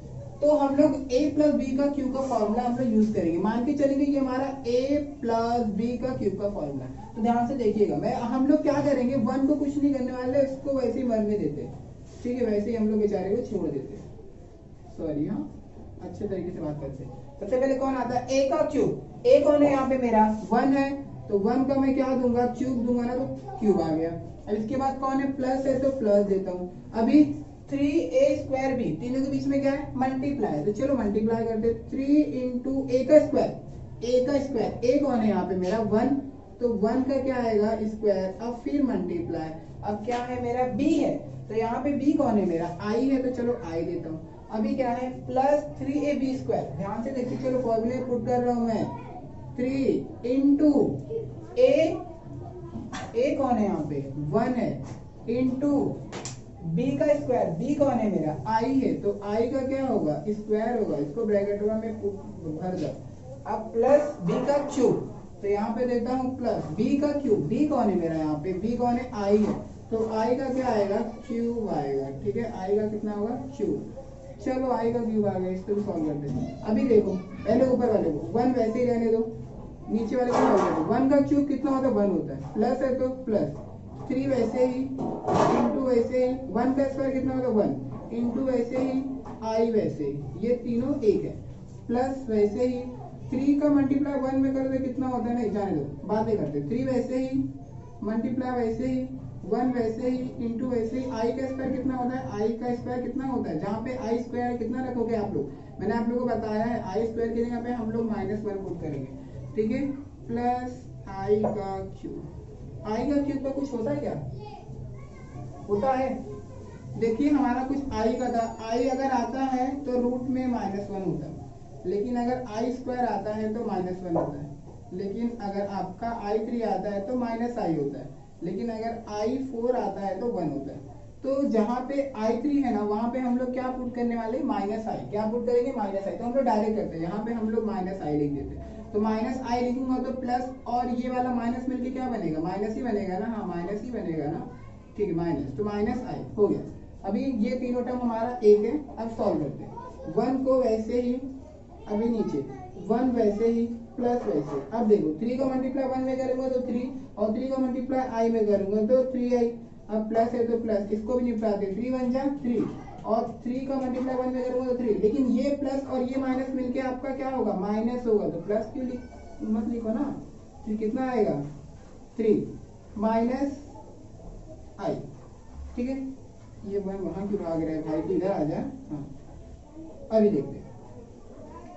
तो हम लोग a प्लस बी का क्यूब का फॉर्मूला हम लोग यूज करेंगे। मान के चलेंगे ये हमारा a प्लस बी का क्यूब का फॉर्मूला। तो ध्यान से देखिएगा, हम लोग क्या करेंगे, 1 को कुछ नहीं करने वाले, इसको वैसे ही मरने देते हैं। ठीक है, वैसे ही हम लोग बेचारे को छोड़ देते हैं, सॉरी, हाँ अच्छे तरीके से बात करते हैं। सबसे पहले कौन आता है, a का क्यूब, a कौन है यहाँ पे मेरा 1 है, तो 1 का मैं क्या दूंगा, क्यूब दूंगा ना, तो क्यूब आ गया। अब इसके बाद कौन है, प्लस है, तो प्लस देता हूँ। अभी 3a² भी, तीनों के बीच में क्या है, मल्टीप्लाई, तो चलो मल्टीप्लाई करते, 3 इंटू ए का स्क्वायर, ए का स्क्वायर, ए कौन है यहाँ पे मेरा 1, तो 1 का क्या आएगा स्क्वायर, अब फिर मल्टीप्लाई, अब क्या है मेरा b है, तो यहाँ पे b कौन है मेरा, i है, तो चलो i देता हूँ। अभी क्या है, प्लस 3ab², ध्यान से देखिए, चलो फॉर्मूले पुट कर रहा हूँ मैं, 3 इंटू ए कौन है यहाँ पे 1 है, इंटू b का स्क्वायर, b कौन है मेरा i है, तो i का क्या होगा, स्क्वायर होगा, इसको ब्रैकेट में भर दो। अब प्लस b का क्यूब, तो यहाँ पे देता हूँ प्लस b का क्यूब, b कौन है मेरा यहाँ पे, b कौन है, i है, तो i का क्या आएगा, क्यूब आएगा, ठीक है, i का कितना होगा, क्यूब। चलो i का क्यूब आ गया, इसको भी सॉल्व कर देते हैं। अभी देखो पहले ऊपर वाले को 1 वैसे ही रहने दो, नीचे वाले को सॉल्व कर दो। 1 का क्यूब कितना होता है, 1 होता है, प्लस है तो प्लस, 3 वैसे ही, इंटू वैसे ही, 1 का स्क्वायर कितना होता है 1, इंटू वैसे ही, i वैसे ही, ये तीनों एक है, प्लस वैसे ही 3 का मल्टीप्लाई 1 में कर दे कितना होता है, नहीं जाने दो, बाद में करते, 3 वैसे ही, मल्टीप्लाई वैसे ही, 1 वैसे ही, इंटू वैसे ही, i का स्क्वायर कितना होता है, i का स्क्वायर कितना होता है, जहाँ पे i स्क्वायर कितना रखोगे आप लोग, मैंने आप लोगों को बताया है, i स्क्वायर की जगह पे हम लोग -1 पुट करेंगे, ठीक है, प्लस i का क्यूब। i का क्यूब का कुछ होता है क्या, होता है, देखिए हमारा कुछ i का था, i अगर आता है तो रूट में -1 होता है, लेकिन अगर i स्क्वायर आता है तो -1 होता है, लेकिन अगर आपका i3 आता है तो -i होता है, लेकिन अगर i4 आता है तो 1 होता है। तो जहाँ पे i3 है ना, वहाँ पे हम लोग क्या पुट करने वाले, -i, क्या पुट करेंगे, -i, तो हम लोग डायरेक्ट करते हैं, यहाँ पे हम लोग -i लिख देते हैं, तो -i लिखूंगा तो प्लस, और ये वाला माइनस मिलके क्या बनेगा, माइनस ही बनेगा ना, हाँ माइनस ही बनेगा ना, ठीक है, माइनस, तो -i हो गया। अभी ये तीनों टर्म हमारा एक है, अब सॉल्व करते हैं, 1 को वैसे ही, अभी नीचे 1 वैसे ही, प्लस वैसे, अब देखो 3 का मल्टीप्लाई 1 में करूंगा तो 3, और 3 का मल्टीप्लाई i में करूंगा तो 3i, अब प्लस है तो प्लस, इसको भी निपटा दे, 3 1 जा 3, और 3 का मल्टीप्लाई 1 में करूंगा तो 3, लेकिन ये प्लस और ये माइनस मिलके आपका क्या होगा, माइनस होगा, तो प्लस क्यों मत लिखो ना, फिर कितना आएगा 3 माइनस i, ठीक है, ये वहां क्यों भाग रहा है भाई, तो इधर आ जा। हाँ अभी देखते हैं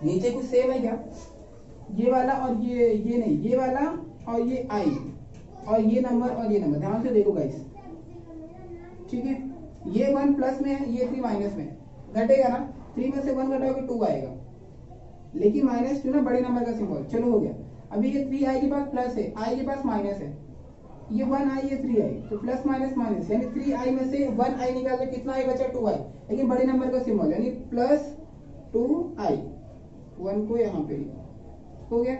नीचे कुछ सेम है क्या, ये वाला और ये नहीं, ये वाला और ये i, और ये नंबर और ये नंबर, ध्यान से देखो गाइस, ठीक है, ये 1 प्लस में है, ये 3 माइनस में, घटेगा ना, 3 में से 1 घटाओगे 2 आएगा, लेकिन -2 ना बड़े नंबर का सिंबल, चलो हो गया। अभी ये 3i के पास प्लस है, i के पास माइनस है, ये 1i ये 3i, तो प्लस माइनस माइनस, यानी 3i में से 1i निकाल तो कितना i बचा, 2i, लेकिन बड़े नंबर का सिंबल, यानी प्लस 2i, 1 को यहाँ पे हो गया।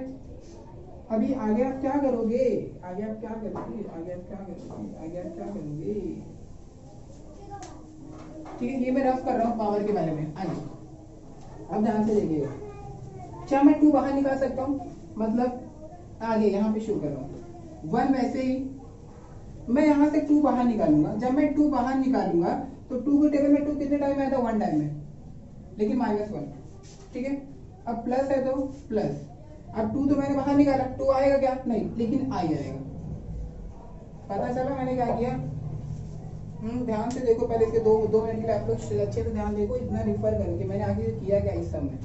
अभी आगे आप क्या करोगे, आगे आप क्या करोगे, आगे आप क्या करोगे, आगे आप क्या करोगे, ठीक है, ये मैं रफ कर रहा हूँ पावर के बारे में, आगे अब ध्यान से देखिएगा। क्या मैं 2 बाहर निकाल सकता हूँ, मतलब आगे यहाँ पे शुरू कर रहा हूँ, 1 वैसे ही, मैं यहाँ से 2 बाहर निकालूंगा, जब मैं 2 बाहर निकालूंगा तो 2 के टेबल में 2 कितने टाइम में आता है, 1 टाइम में, लेकिन -1, ठीक है, अब प्लस है तो प्लस, अब 2 तो मैंने बाहर निकाला, 2 आएगा क्या, नहीं, लेकिन i आएगा, पता चला मैंने क्या किया, ध्यान से देखो, पहले इसके 2 मिनट के लिए आप लोग अच्छे से ध्यान देखो, इतना रिफर करो कि मैंने आगे किया क्या इस सब में।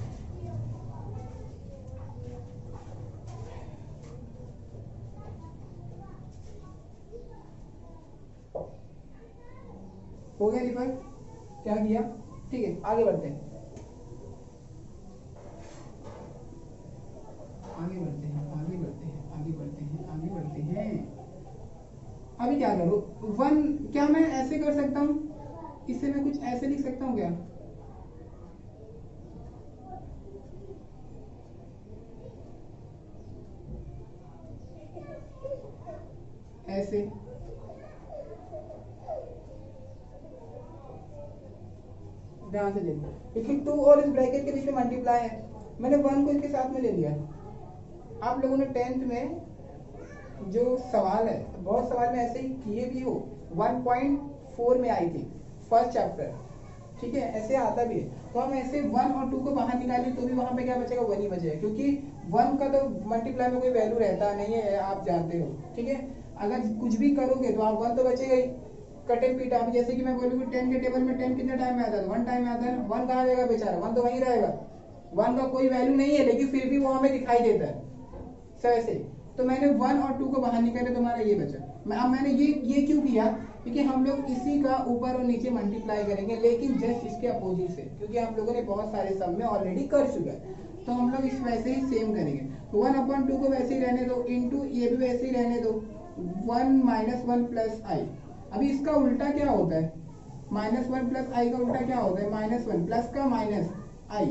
हो गया रिफर, क्या किया, ठीक है, आगे बढ़ते हैं, आगे बढ़ते हैं, आगे बढ़ते हैं, आगे बढ़ते हैं, आगे बढ़ते हैं। अभी क्या करूँ, 1 क्या मैं ऐसे कर सकता हूँ, इससे मैं कुछ ऐसे लिख सकता हूँ क्या, ऐसे, ध्यान से देखो, क्योंकि 2 और इस ब्रैकेट के बीच में मल्टीप्लाई है, मैंने 1 को इसके साथ में ले लिया। आप लोगों ने 10th में जो सवाल है, बहुत सवाल में ऐसे ही किए भी हो, 1.4 में आई थी फर्स्ट चैप्टर, ठीक है, ऐसे आता भी है। तो हम ऐसे 1 और 2 को बाहर निकालें तो भी वहां पे क्या बचेगा, 1 ही बचेगा, क्योंकि 1 का तो मल्टीप्लाई में कोई वैल्यू रहता नहीं है, आप जानते हो। ठीक है, अगर कुछ भी करोगे तो आप 1 तो बचेगा ही। कट एंड पीट, आप जैसे कि मैं बोलूँ 10 के टेबल में 10 कितने टाइम में आता है, 1 टाइम में आता है। 1 कहाँ जाएगा बेचारा, 1 तो वहीं रहेगा। 1 का कोई वैल्यू नहीं है, लेकिन फिर भी वो हमें दिखाई देता है। सो ऐसे तो मैंने 1 और 2 को बाहर निकाले, तुम्हारा ये बचा। अब मैंने ये क्यों किया, क्योंकि हम लोग इसी का ऊपर और नीचे मल्टीप्लाई करेंगे, लेकिन जस्ट इसके अपोजिट से, क्योंकि हम लोगों ने बहुत सारे सम में ऑलरेडी कर चुका है। तो हम लोग इस वैसे ही सेम करेंगे। तो 1/2 को वैसे ही रहने दो, इंटू ये भी वैसे ही रहने दो, 1 - 1 प्लस आई। अभी इसका उल्टा क्या होता है, -1 प्लस आई का उल्टा क्या होता है, -1 प्लस का माइनस आई।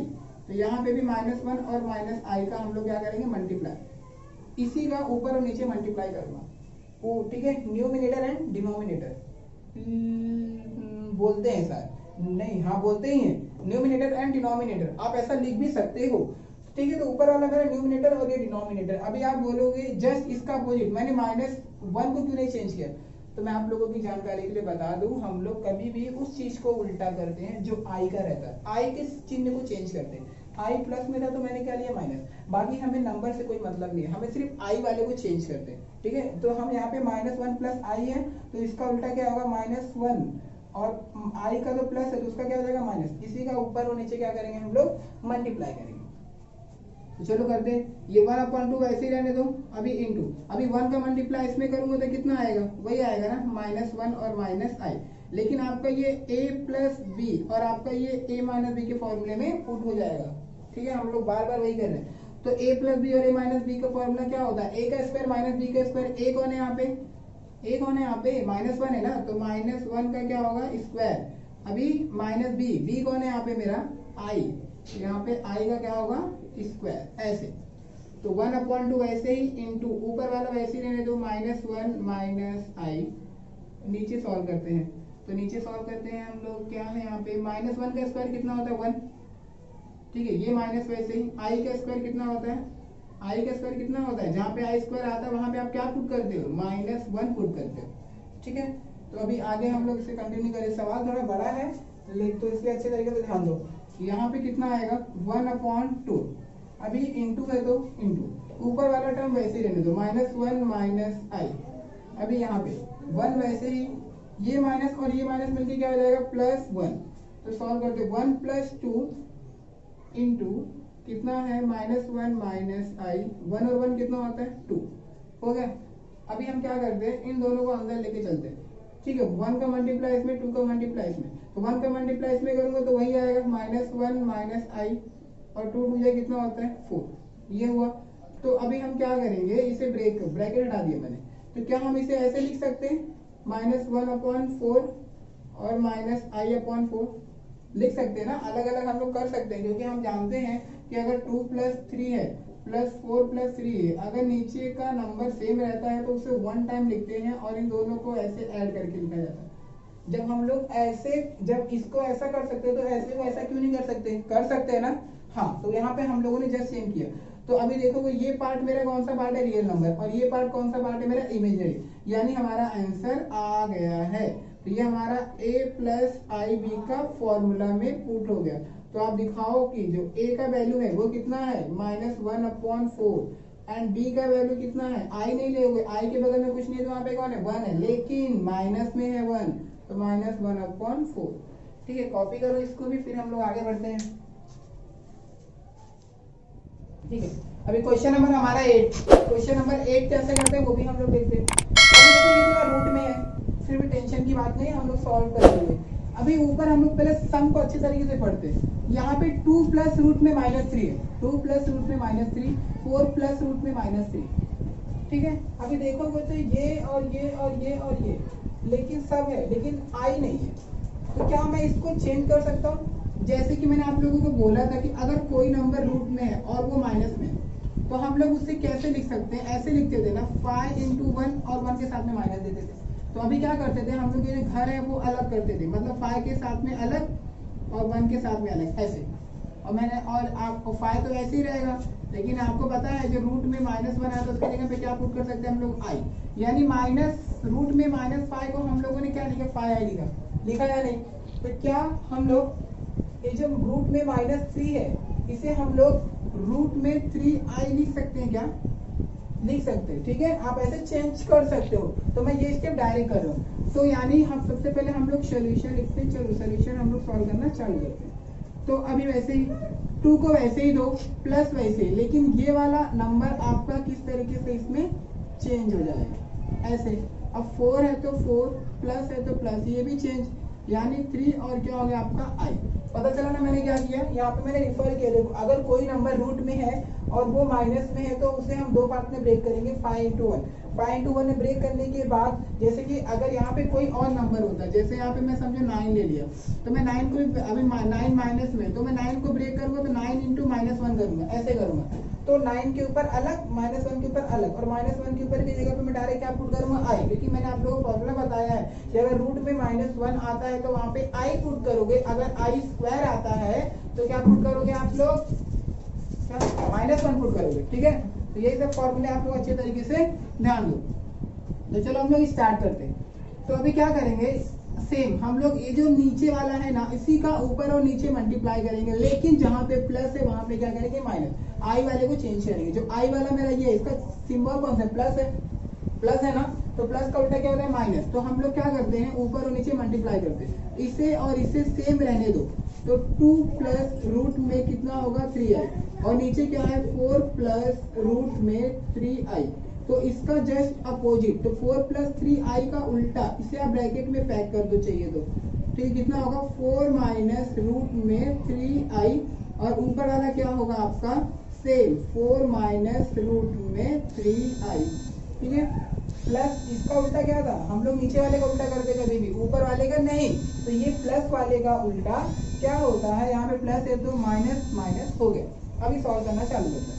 तो यहाँ पे भी -1 और माइनस आई का हम लोग क्या करेंगे, मल्टीप्लाई। इसी का ऊपर और नीचे मल्टीप्लाई करूंगा। वो ठीक है, न्यूमिनेटर एंड डिनोमिनेटर बोलते हैं सर, नहीं हाँ बोलते ही हैं, न्यूमिनेटर एंड डिनोमिनेटर। आप ऐसा लिख भी सकते हो। ठीक है, तो ऊपर वाला मेरा न्यूमिनेटर और ये डिनोमिनेटर। अभी आप बोलोगे जस्ट इसका अपोजिट, मैंने -1 को क्यों नहीं चेंज किया। तो मैं आप लोगों की जानकारी के लिए बता दूं, हम लोग कभी भी उस चीज को उल्टा करते हैं जो आई का रहता है, आई के चिन्ह को चेंज करते हैं। आई प्लस में था तो मैंने क्या लिया, माइनस। बाकी हमें नंबर से कोई मतलब नहीं है, हमें सिर्फ आई वाले को चेंज करते हैं। ठीक है, तो हम यहाँ पे -1 प्लस आई है, तो इसका उल्टा क्या होगा, -1, और आई का तो प्लस है तो उसका क्या हो जाएगा, माइनस। इसी का ऊपर और नीचे क्या करेंगे, हम लोग मल्टीप्लाई करेंगे। तो चलो करते हैं, ये 1/2 ऐसे ही रहने दो। अभी इंटू, अभी 1 का मल्टीप्लाई इसमें करूंगा तो कितना आएगा, वही आएगा ना, -1 और माइनस आई। लेकिन आपका ये a प्लस बी और आपका ये a माइनस बी के फॉर्मूले में पुट हो जाएगा। ठीक है, हम लोग बार बार वही कर रहे हैं। तो a प्लस बी और a माइनस बी का फॉर्मूला क्या होता है, a का स्क्वायर माइनस b का स्क्वायर। a कौन है यहाँ पे, a कौन है यहाँ पे, -1 है ना, तो -1 का क्या होगा, स्क्वायर। अभी माइनस b कौन है यहाँ पे मेरा, i, यहाँ पे i का क्या होगा, स्क्वायर। ऐसे तो 1/2 ऐसे ही इंटू ऊपर वाला वैसे ही रहने दो, -1 माइनस आई। नीचे सॉल्व करते हैं, तो नीचे सॉल्व करते हैं हम लोग, क्या है यहाँ पे, -1 का स्क्वायर कितना होता है, 1। ठीक है, ये माइनस वैसे ही आई का स्क्वायर कितना होता है, आई का स्क्वायर कितना होता है, जहाँ पे आई स्क्वायर आता है वहां पे आप क्या पुट करते हो, -1 पुट करते हो। ठीक है, तो अभी आगे हम लोग इसे कंटिन्यू करें। सवाल थोड़ा बड़ा है तो इसलिए अच्छे तरीके से ध्यान दो। यहाँ पे कितना आएगा, 1/2। अभी इंटू है तो इंटू, ऊपर वाला टर्म वैसे ही रहने दो, -1 माइनस आई। अभी यहाँ पे 1 वैसे ही, ये माइनस और ये माइनस मिलके क्या हो जाएगा, +1। तो सॉल्व करते 1 + 2 इंटू कितना है, -1 माइनस आई। 1 और 1 कितना होता है, 2 हो गया। अभी हम क्या करते हैं, इन दोनों को अंदर लेके चलते हैं। ठीक है, 1 का मल्टीप्लाई इसमें, 2 का मल्टीप्लाई इसमें। तो 1 का मल्टीप्लाई इसमें करूंगा तो वही आएगा, -1 माइनस आई, और 2 2 कितना होता है, 4। ये हुआ। तो अभी हम क्या करेंगे, इसे ब्रैकेट हटा दिया मैंने, तो क्या हम इसे ऐसे लिख सकते हैं, -1/4 और -i/4 लिख सकते हैं ना। अलग अलग हम लोग कर सकते हैं, क्योंकि हम जानते हैं कि अगर 2 + 3 है, +4 + 3 है, अगर नीचे का नंबर सेम रहता है तो उसे 1 टाइम लिखते हैं और इन दोनों को ऐसे ऐड करके लिखा जाता है। जब हम लोग ऐसे, जब इसको ऐसा कर सकते हैं तो ऐसे को ऐसा क्यों नहीं कर सकते, कर सकते हैं ना। हाँ, तो यहाँ पे हम लोगों ने जस्ट सेम किया। तो अभी देखो, ये पार्ट मेरा कौन सा पार्ट है, रियल नंबर, और ये पार्ट कौन सा पार्ट है मेरा, इमेजिनरी। यानी हमारा आंसर आ गया है। तो ये हमारा a + ib का फॉर्मूला में पुट हो गया। तो आप दिखाओ कि जो a का वैल्यू है वो कितना है, -1/4, एंड b का वैल्यू कितना है, i नहीं लोगे, i के बगल में कुछ नहीं है तो वहां पे कौन है, 1 है, लेकिन माइनस में है 1, तो -1/4। ठीक है, कॉपी करो इसको भी, फिर हम लोग आगे बढ़ते हैं। ठीक है, अभी क्वेश्चन नंबर हमारा 8। क्वेश्चन नंबर 8 कैसे करते हैं वो भी हम लोग देखते हैं। अभी देखो, ये थोड़ा रूट में है, फिर भी टेंशन की बात नहीं, हम लोग सॉल्व कर लेंगे। अभी ऊपर हम लोग पहले सम को अच्छे तरीके से पढ़ते हैं। यहाँ पे 2 + रूट में -3 है, 2 + रूट में -3, 4 + रूट में -3। ठीक है, अभी देखोगे तो ये और ये और ये और ये, लेकिन सब है, लेकिन आई नहीं है। तो क्या मैं इसको चेंज कर सकता हूँ, जैसे कि मैंने आप लोगों को बोला था कि अगर कोई नंबर रूट में है और वो माइनस में है तो हम लोग उसे कैसे लिख सकते हैं, ऐसे लिखते थे ना, 5 × 1 और 1 के साथ में माइनस देते थे। तो अभी क्या करते थे हम लोग, ये जो घर है वो अलग करते थे, मतलब 5 के साथ में अलग और 1 के साथ में अलग, ऐसे। और मैंने, और आपको 5 तो ऐसे ही रहेगा, लेकिन आपको पता है जो रूट में -1 आया तो उसकी जगह पे क्या पुट कर सकते हैं हम लोग, आई। यानी रूट में -5 को हम लोगों ने क्या लिखा, 5i लिखा या नहीं। तो क्या हम लोग ये जो रूट में -3 है इसे हम लोग रूट में 3i लिख सकते हैं क्या? लिख सकते हैं, ठीक है। आप ऐसे चेंज कर सकते हो, तो मैं ये स्टेप डायरेक्ट कर रहा हूँ। तो यानी हम सबसे पहले हम लोग सोल्यूशन लिखते हैं। चलो सोल्यूशन हम लोग सॉल्व करना चालू करते हैं। तो अभी वैसे ही 2 को वैसे ही दो प्लस वैसे ही, लेकिन ये वाला नंबर आपका किस तरीके से इसमें चेंज हो जाएगा ऐसे। अब 4 है तो 4, प्लस है तो प्लस, ये भी चेंज, यानी 3 और क्या हो गया आपका i। पता चला ना मैंने क्या किया? यहाँ पे मैंने रिफर किया। देखो अगर कोई नंबर रूट में है और वो माइनस में है तो उसे हम दो पार्ट में ब्रेक करेंगे, 5 into 1। 5 into 1 में ब्रेक करने के बाद जैसे कि अगर यहाँ पे कोई और नंबर होता है, जैसे यहाँ पे मैं समझो 9 ले लिया, तो मैं 9 को अभी 9 माइनस में, तो मैं 9 को ब्रेक करूंगा तो 9 into -1 करूंगा, ऐसे करूंगा। तो 9 के ऊपर अलग, -1 के ऊपर अलग, और -1 के ऊपर की जगह पे मैं डायरेक्ट क्या पुट करूंगा? i, क्योंकि मैंने आप लोगों को फॉर्मूला बताया है कि अगर रूट में -1 आता है तो वहां पे i पुट करोगे, अगर i स्क्वायर आता है तो क्या पुट करोगे आप लोग? -1 पुट करोगे, ठीक है। तो यही सब फॉर्मूले आप लोग अच्छे तरीके से ध्यान दो। तो चलो हम लोग स्टार्ट करते हैं। तो अभी क्या करेंगे, सेम हम लोग ये जो नीचे वाला है ना, इसी का ऊपर और नीचे मल्टीप्लाई करेंगे, लेकिन जहां पे प्लस है वहां पे क्या करेंगे? माइनस। आई वाले को चेंज करेंगे। जो आई वाला मेरा ये, इसका सिंबल कौन सा है? प्लस है, प्लस है ना, तो प्लस का उल्टा क्या होता है? माइनस। तो हम लोग क्या करते हैं, ऊपर और नीचे मल्टीप्लाई करते हैं, इसे और इसे सेम रहने दो। तो 2 प्लस रूट में कितना होगा? 3i, और नीचे क्या है? 4 प्लस रूट में 3i। तो इसका जस्ट अपोजिट, तो 4 प्लस 3i का उल्टा, इसे आप ब्रैकेट में पैक कर दो चाहिए तो, ठीक। कितना होगा? 4 माइनस रूट में 3i, और ऊपर वाला क्या होगा आपका? सेम 4 माइनस रूट में 3i, ठीक है। प्लस इसका उल्टा क्या था? हम लोग नीचे वाले का उल्टा करते कभी भी, ऊपर वाले का नहीं। तो ये प्लस वाले का उल्टा क्या होता है? यहाँ पे प्लस है तो माइनस माइनस हो गया। अभी सॉल्व करना चालू करते हैं।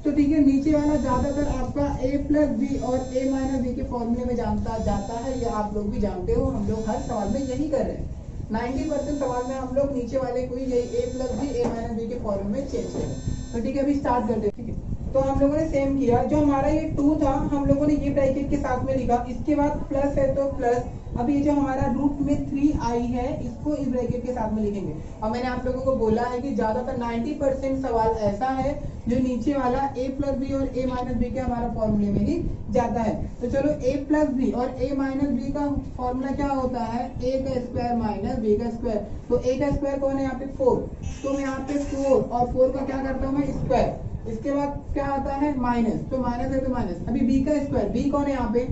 तो ठीक है, नीचे वाला ज्यादातर आपका a प्लस बी और a माइनस बी के फॉर्मूले में जानता जाता है, या आप लोग भी जानते हो। हम लोग हर सवाल में यही कर रहे हैं। 90% सवाल में हम लोग नीचे वाले को ही यही a plus B a minus B के फॉर्मूले में चेंज करें। तो ठीक है, अभी स्टार्ट करते हैं, ठीक है। तो हम लोगों ने सेम किया, जो हमारा ये 2 था हम लोगों ने ये ब्रैकेट के साथ में लिखा, इसके बाद प्लस है तो प्लस। अब ये जो हमारा रूट में 3i है इसको इस ब्रैकेट के साथ में लिखेंगे। और मैंने आप लोगों को बोला है कि ज्यादातर 90% सवाल ऐसा है जो नीचे वाला a प्लस बी और a माइनस बी के हमारा फॉर्मूले में ही जाता है। तो चलो a प्लस बी और a माइनस बी का फॉर्मूला क्या होता है? a का स्क्वायर माइनस b का स्क्वायर। तो a का स्क्वायर कौन है यहाँ पे? 4। तो मैं यहाँ पे 4 और 4 का क्या करता हूँ मैं? स्क्वायर। इसके बाद क्या आता है? माइनस। तो माइनस है तो माइनस। अभी b का स्क्वायर, b कौन है यहाँ पे?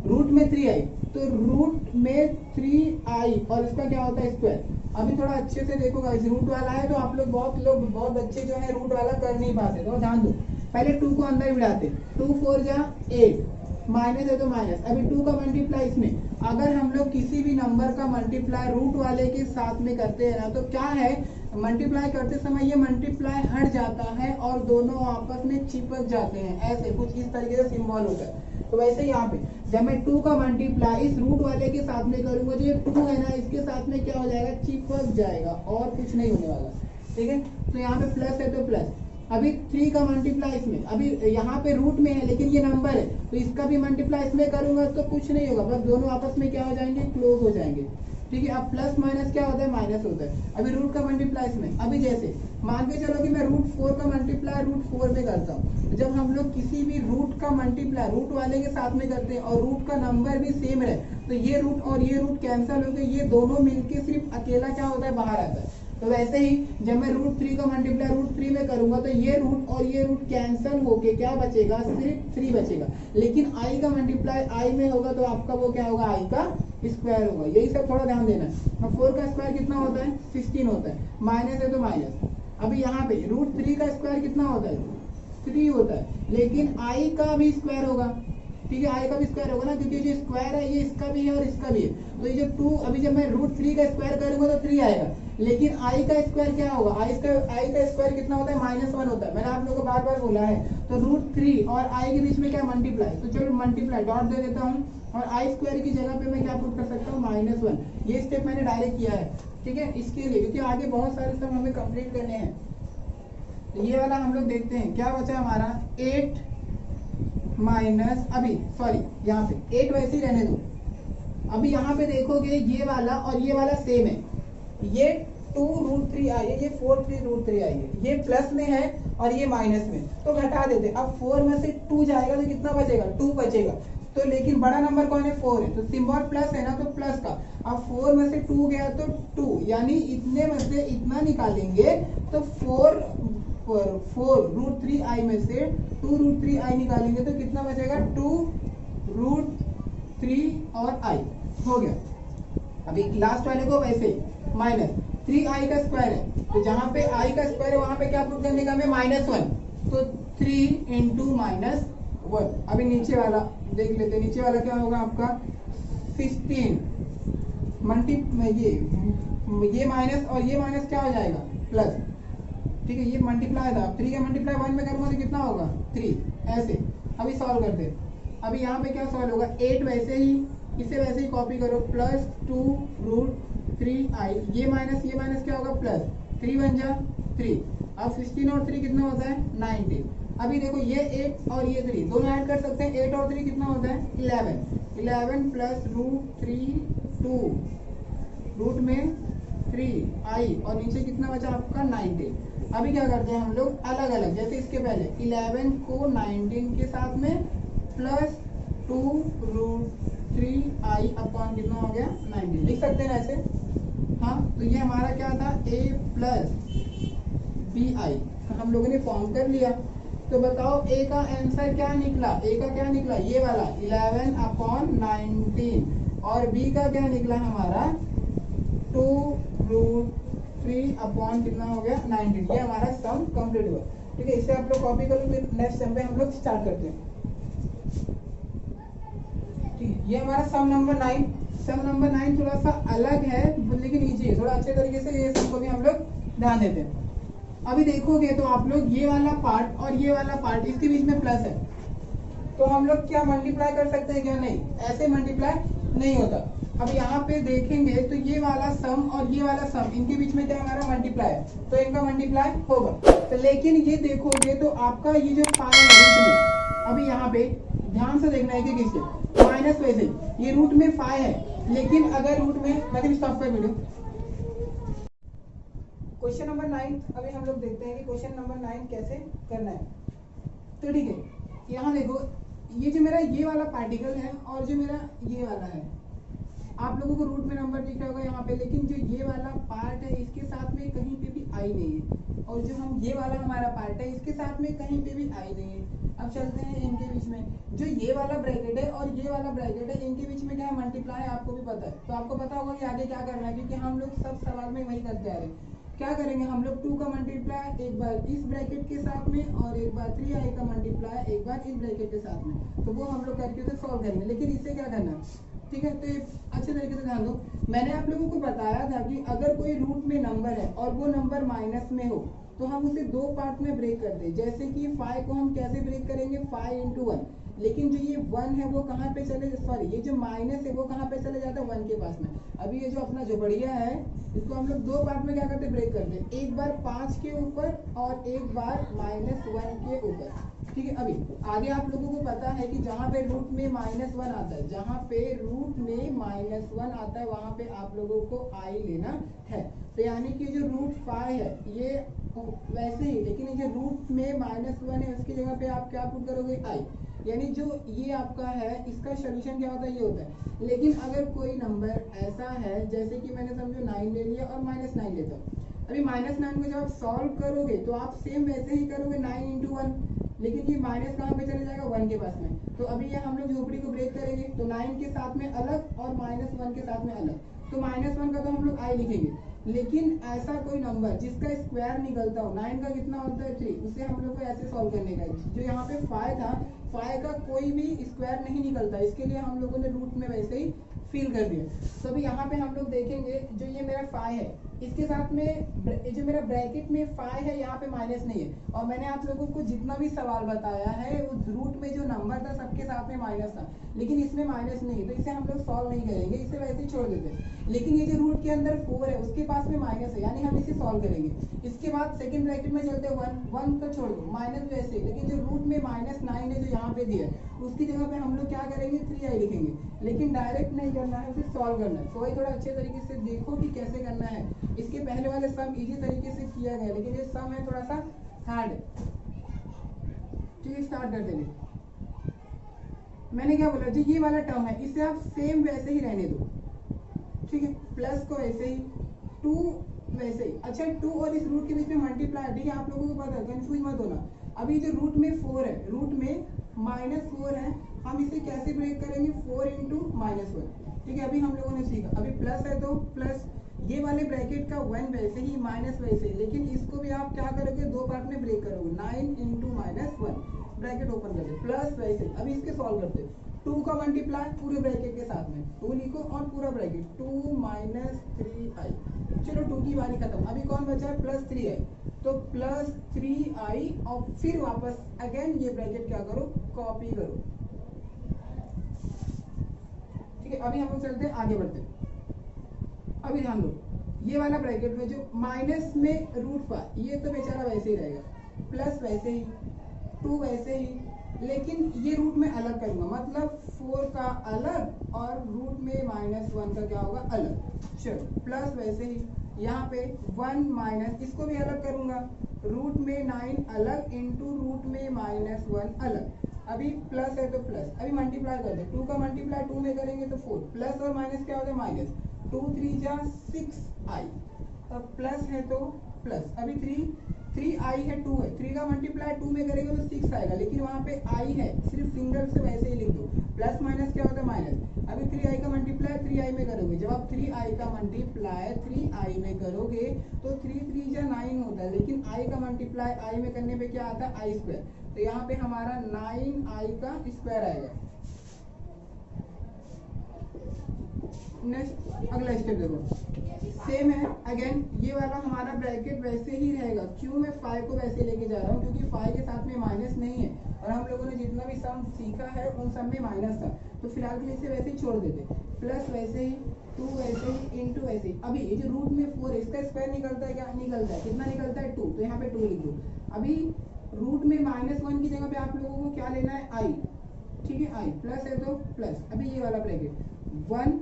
रूट में 3i, तो रूट में 3i और इसका क्या होता है? स्क्वायर। अभी थोड़ा अच्छे से देखो गाइस, रूट वाला है तो आप लोग बहुत बच्चे जो है रूट वाला कर नहीं पाते, तो ध्यान दो। पहले 2 को अंदर बिठाते, 2 4 जा 8, माइनस है तो माइनस। अभी 2 का मल्टीप्लाई इसमें, अगर हम लोग किसी भी नंबर का मल्टीप्लाई रूट वाले के साथ में करते हैं ना, तो क्या है, मल्टीप्लाई करते समय ये मल्टीप्लाई हट जाता है और दोनों आपस में चिपक जाते हैं, ऐसे कुछ इस तरीके से सिंबल होता है। तो वैसे यहाँ पे जब मैं 2 का मल्टीप्लाई इस रूट वाले के साथ में करूंगा, जो ये 2 है ना, इसके साथ में क्या हो जाएगा? चिपक जाएगा, और कुछ नहीं होने वाला, ठीक है। तो यहाँ पे प्लस है तो प्लस। अभी 3 का मल्टीप्लाई इसमें, अभी यहाँ पे रूट में है लेकिन ये नंबर है, तो इसका भी मल्टीप्लाई इसमें करूंगा तो कुछ नहीं होगा, बस दोनों आपस में क्या हो जाएंगे? क्लोज हो जाएंगे, ठीक है। अब प्लस माइनस क्या होता है? माइनस होता है। अभी रूट का मल्टीप्लाई इसमें, अभी जैसे मान के चलो कि मैं रूट 4 का मल्टीप्लाई रूट 4 में करता हूँ। जब हम लोग किसी भी रूट का मल्टीप्लाई रूट वाले के साथ में करते हैं और रूट का नंबर भी सेम है, तो ये रूट और ये रूट कैंसिल होकर ये दोनों मिलके सिर्फ अकेला क्या होता है? बाहर आता है। तो वैसे ही जब मैं रूट 3 का मल्टीप्लाई रूट 3 में करूंगा, तो ये रूट और ये रूट कैंसिल होके क्या बचेगा? सिर्फ 3 बचेगा। लेकिन i का मल्टीप्लाई i में होगा तो आपका वो क्या होगा? i का स्क्वायर होगा। यही सब थोड़ा ध्यान देना है। अब 4 का स्क्वायर कितना होता है? 16 होता है। माइनस है तो माइनस। अभी यहाँ पे रूट 3 का स्क्वायर कितना होता है? 3 होता है, लेकिन i का भी स्क्वायर होगा, ठीक है। i का भी स्क्वायर होगा ना, क्योंकि जो स्क्वायर है ये इसका भी है और इसका भी है। तो ये जो 2, अभी जब मैं रूट 3 का स्क्वायर करूंगा तो 3 आएगा, लेकिन i का स्क्वायर क्या होगा? i का स्क्वायर कितना होता है? -1 होता है। मैंने आप लोगों को बार बार बोला है। तो रूट 3 और i के बीच में क्या? मल्टीप्लाई। तो चलो मल्टीप्लाई डॉट दे देता हूँ, और i स्क्वायर की जगह पे मैं क्या पुट कर सकता हूँ? -1। ये स्टेप मैंने डायरेक्ट किया है, ठीक है, इसके लिए, क्योंकि आगे बहुत सारे सब हमें कंप्लीट करने हैं। तो ये वाला हम लोग देखते हैं क्या बचा हमारा? 8 माइनस, अभी सॉरी यहाँ पे 8 वैसे ही रहने दो। अभी यहाँ पे देखोगे ये वाला और ये वाला सेम है, ये 2√3i है, ये 4√3i है, ये प्लस में है और ये माइनस में, तो घटा देते। अब 4 में से 2 जाएगा तो कितना बचेगा, 2 बचेगा। तो लेकिन बड़ा नंबर कौन है, 4 है, तो सिंबल प्लस है ना, तो प्लस का। अब 4 में से 2 गया तो 2, यानी इतने में से इतना निकालेंगे तो 4√3i में से 2√3i निकालेंगे तो कितना बचेगा, 2√3 और i हो गया। अभी लास्ट वाले को वैसे ही माइनस 3i का स्क्वायर है, तो जहां पे i का स्क्वायर है वहां पे क्या पुट करने का हमें, -1, तो 3 × -1। अभी नीचे वाला देख लेते हैं, नीचे वाला क्या होगा आपका 16 ये माइनस और ये माइनस क्या हो जाएगा, प्लस। ठीक है, ये मल्टीप्लाई था, 3 का मल्टीप्लाई 1 में करूंगा तो कितना होगा, 3, ऐसे। अभी सॉल्व करते हैं। अभी यहाँ पे क्या सॉल्व होगा, 8 वैसे ही, इसे वैसे ही कॉपी करो, प्लस 2√3i, ये माइनस क्या होगा, प्लस 3 बन जा 3। अब 16 और 3 कितना होता है, 19। अभी देखो ये 8 और ये 3 दोनों ऐड कर सकते हैं, 8 और 3 कितना होता है, 11 प्लस √3 2 रूट में 3i और नीचे कितना बचा आपका, 19। अभी क्या करते हैं हम लोग अलग अलग, जैसे इसके पहले 11 को 19 के साथ में प्लस 2√3i अपॉन कितना हो गया, 19 लिख सकते हैं ऐसे। हाँ, तो ये हमारा क्या था, a प्लस bi, हम लोगों ने फॉर्म कर लिया। तो बताओ a का आंसर क्या निकला, a का क्या निकला, ये वाला 11/19 और b का क्या निकला हमारा 2√3 अपॉन कितना हो गया, 19। ये हमारा सम कंप्लीट हुआ। ठीक है, इसे आप लोग कॉपी करो, फिर नेक्स्ट सम पे हम लोग स्टार्ट करते हैं। ये हमारा सम नंबर 9। सम नंबर 9 थोड़ा सा अलग है लेकिन इजी है, थोड़ा अच्छे तरीके से ये सम को भी हम लोग ध्यान देते हैं। अभी देखोगे तो आप लोग ये वाला पार्ट और ये वाला पार्ट इसके बीच में प्लस है, तो हम लोग क्या मल्टीप्लाई कर सकते हैं क्या, नहीं, ऐसे मल्टीप्लाई नहीं होता। अब यहाँ पे देखेंगे तो ये वाला सम और ये वाला सम, इनके बीच में क्या हमारा मल्टीप्लाई है, तो इनका मल्टीप्लाई होगा। तो लेकिन ये देखोगे तो आपका ये जो पाई है रूट में, अभी यहाँ पे ध्यान से देखना है कि किसके माइनस, वैसे ये रूट में 5 है, लेकिन अगर रूट में, मतलब स्टॉप कर वीडियो। क्वेश्चन नंबर 9 अभी हम लोग देखते हैं कि क्वेश्चन नंबर 9 कैसे करना है। तो ठीक है, यहाँ देखो ये जो मेरा ये वाला पार्टिकल है और जो मेरा ये वाला है, आप लोगों को रूट में नंबर दिख रहा होगा यहाँ पे, लेकिन जो ये वाला पार्ट है इसके साथ में कहीं पे भी आई नहीं है, और जो हम ये वाला हमारा पार्ट है इसके साथ में कहीं पे भी आई नहीं है। अब चलते हैं इनके बीच में, जो ये वाला ब्रैकेट है और ये वाला ब्रैकेट है, इनके बीच में क्या है, मल्टीप्लाई है, आपको भी पता है। तो आपको पता होगा कि आगे क्या करना है, क्योंकि हम लोग सब सवाल में वही करते आ रहे हैं। क्या करेंगे हम लोग, 2 का मल्टीप्लाई एक बार इस ब्रैकेट के साथ में और एक बार 3i का मल्टीप्लाई एक बार इस ब्रैकेट के साथ में, तो वो हम लोग करके उसे सॉल्व करेंगे। लेकिन इससे क्या करना है, ठीक है, तो ये अच्छे तरीके से ध्यान दो। मैंने आप लोगों को बताया था कि अगर कोई रूट में नंबर है और वो नंबर माइनस में हो तो हम उसे 2 पार्ट में ब्रेक करते हैं। जैसे कि 5 को हम कैसे ब्रेक करेंगे, 5 × 1, लेकिन जो ये 1 है वो कहाँ पे चले, सॉरी ये जो माइनस है वो कहाँ पे चले जाता है, 1 के पास में। अभी ये जो अपना झोपड़िया है इसको हम लोग 2 पार्ट में क्या करते हैं, ब्रेक करते हैं, एक बार 5 के ऊपर और एक बार -1 के ऊपर। ठीक है, अभी आगे आप लोगों को पता है कि जहाँ पे रूट में -1 आता है, जहाँ पे रूट में -1 आता है वहां पे आप लोगों को i लेना है। तो यानी कि जो √5 है ये वैसे ही, लेकिन ये जो रूट में -1 है उसकी जगह पे आप क्या पुट करोगे, i, यानी जो ये आपका है इसका सोल्यूशन क्या होता है, ये होता है। लेकिन अगर कोई नंबर ऐसा है जैसे कि मैंने समझो 9 ले लिया और -9 लेता हूँ, अभी -9 को जब आप सॉल्व करोगे तो आप सेम वैसे ही करोगे 9 × 1, लेकिन ये माइनस कहाँ पे चले जाएगा, 1 के पास में। तो अभी ये हम लोग झोपड़ी को ब्रेक करेंगे, तो 9 के साथ में अलग और -1 के साथ में अलग, तो -1 का तो हम लोग i लिखेंगे। लेकिन ऐसा कोई नंबर जिसका स्क्वायर निकलता हो, 9 का कितना होता है 3, उसे हम लोग को ऐसे सॉल्व करने का है। जो यहाँ पे 5 था, 5 का कोई भी स्क्वायर नहीं निकलता, इसके लिए हम लोगों ने रूट में वैसे ही फिल कर दिया। तो अभी यहाँ पे हम लोग देखेंगे जो ये मेरा 5 है इसके साथ में जो मेरा ब्रैकेट में 5 है यहाँ पे माइनस नहीं है, और मैंने आप लोगों को जितना भी सवाल बताया है उस रूट में जो नंबर था सबके साथ में माइनस था, लेकिन इसमें माइनस नहीं, तो इसे हम लोग सॉल्व नहीं करेंगे, इसे वैसे ही छोड़ देते हैं। लेकिन ये जो रूट के अंदर 4 है उसके पास में माइनस है, यानी हम इसे सॉल्व करेंगे। इसके बाद सेकंड ब्रैकेट में चलते हैं 1 तो छोड़ दो, माइनस वैसे, लेकिन जो रूट में -9 है जो यहाँ पे दिया है उसकी जगह पे हम लोग क्या करेंगे, 3i लिखेंगे। लेकिन डायरेक्ट नहीं करना है, उसे सॉल्व करना है। तो वही थोड़ा अच्छे तरीके से देखो कि कैसे करना है। इसके पहले वाले सम इजी तरीके से किया गया, लेकिन ये सम है थोड़ा सा हार्ड है। ठीक है, स्टार्ट कर देंगे। मैंने क्या बोला जी, ये वाला टर्म है, इसे आप सेम वैसे ही रहने दो। ठीक है, प्लस को ऐसे ही, 2 वैसे ही। अच्छा, 2 और इस रूट के बीच में मल्टीप्लाई, ठीक है, आप लोगों को पता है, कंफ्यूज मत होना। अभी जो रूट में 4 है, रूट में -4 है, हम इसे कैसे ब्रेक करेंगे, 4 इंटू -1। ठीक है, अभी हम लोगों ने सीखा। अभी प्लस है तो प्लस, ये वाले ब्रैकेट का 1 वैसे ही, माइनस वैसे ही, लेकिन इसको भी आप क्या करोगे, 2 पार्ट में ब्रेक करोगे। 9 इंटू -1 ब्रैकेट ओपन करते, प्लस वैसे। अभी इसके सॉल्व करते, 2 का मल्टीप्लाई पूरे ब्रैकेट के साथ में 2 लिखो और पूरा ब्रैकेट 2 - 3i। चलो 2 की बारी खत्म। अभी कौन बचा है, +3i, तो +3i और फिर वापस अगेन ये ब्रैकेट क्या करो, कॉपी करो। ठीक है, अभी हम लोग चलते हैं, आगे बढ़ते। अभी ध्यान दो, ये वाला ब्रैकेट में जो माइनस में √5, ये तो बेचारा वैसे ही रहेगा, प्लस वैसे ही, 2 वैसे ही, लेकिन ये रूट में अलग करूंगा, मतलब 4 का अलग और रूट में -1 का क्या होगा, अलग। चलो, प्लस वैसे ही, यहाँ पे 1 माइनस, इसको भी अलग करूंगा, रूट में 9 अलग इंटू रूट में -1 अलग। अभी प्लस है तो प्लस, अभी मल्टीप्लाई कर दे, 2 का मल्टीप्लाई 2 में करेंगे तो 4, प्लस और माइनस क्या होता है, माइनस। 2 3 जा 6i, अब प्लस है तो प्लस। अभी 3i है, 2 है, 3 का मल्टीप्लाई 2 में करेंगे तो 6 आएगा, लेकिन वहाँ पे i है, सिर्फ सिंगल से वैसे ही लिख दो, प्लस माइनस क्या होता है, माइनस। अभी 3i का मल्टीप्लाई 3i में करोगे, जब आप 3i का मल्टीप्लाई 3i में करोगे तो 3 3 जा 9 होता है, लेकिन i का मल्टीप्लाई i में करने पे क्या आता है, i स्क्वायर, तो यहाँ पे हमारा 9i का स्क्वायर आएगा। नेक्स्ट अगला स्टेप देखो, सेम है अगेन, ये वाला हमारा ब्रैकेट वैसे ही रहेगा। क्यों मैं 5 को वैसे लेके जा रहा हूँ, क्योंकि 5 के साथ में माइनस नहीं है, और हम लोगों ने जितना भी सम सीखा है उन सब में माइनस था, तो फिलहाल के लिए इसे वैसे ही छोड़ देते। प्लस वैसे ही, 2 वैसे ही, इंटू वैसे ही। अभी ये जो रूट में 4 इसका स्क्वायर निकलता है, क्या निकलता है, कितना निकलता है, 2, तो यहाँ पे 2 लिख दो। अभी रूट में -1 की जगह पे आप लोगों को क्या लेना है, i। ठीक है, i, प्लस है तो प्लस। अभी ये वाला ब्रैकेट 1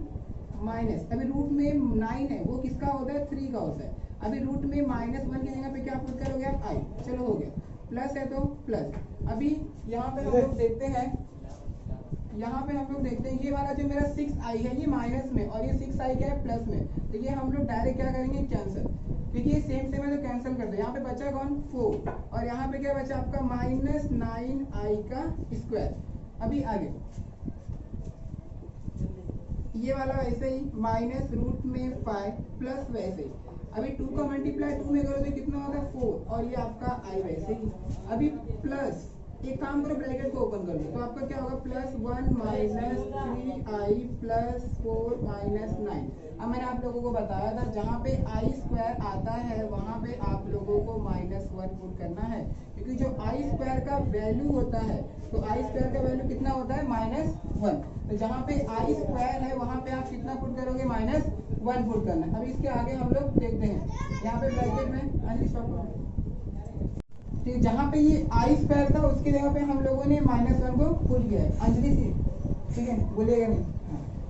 माइनस, अभी रूट में 9 है, वो किसका होता है, 3 का होता है। अभी रूट में -1 की जगह पे क्या पुट करोगे आप, i। चलो हो गया, प्लस है तो प्लस। अभी यहाँ पे हम लोग देखते हैं, यहाँ पे हम लोग देखते हैं, ये वाला जो मेरा 6i है, ये माइनस में, और ये 6i क्या है, प्लस में, तो ये हम लोग डायरेक्ट क्या करेंगे, कैंसिल, क्योंकि ये सेम है तो कैंसिल कर दो। यहाँ पे बचा कौन, 4, और यहाँ पे क्या बचा आपका, -9i का स्क्वायर। अभी आगे ये वाला वैसे ही, माइनस रूट में 5 प्लस वैसे ही। अभी 2 का मल्टीप्लाई 2 में करोगे कितना होगा, 4, और ये आपका i वैसे ही। अभी प्लस, एक काम करो, ब्रैकेट को ओपन कर दो, तो आपका क्या होगा, +1 - 3i प्लस 4 - 9। अब मैंने आप लोगों को बताया था, जहाँ पे i स्क्वायर आता है वहाँ पे आप लोगों को -1 पुट करना है, क्योंकि जो i स्क्वायर का वैल्यू होता है, तो i स्क्वायर का वैल्यू कितना होता है, -1। तो जहाँ पे i स्क्वायर है वहाँ पे आप कितना पुट करोगे, -1 पुट करना है। अभी इसके आगे हम लोग देखते हैं, यहाँ पे ब्रैकेट में ठीक, जहाँ पे ये i स्क्वायर था उसकी जगह पे हम लोगों ने -1 को पुट किया है। अंजलि सी, ठीक है, बोलिएगा नहीं।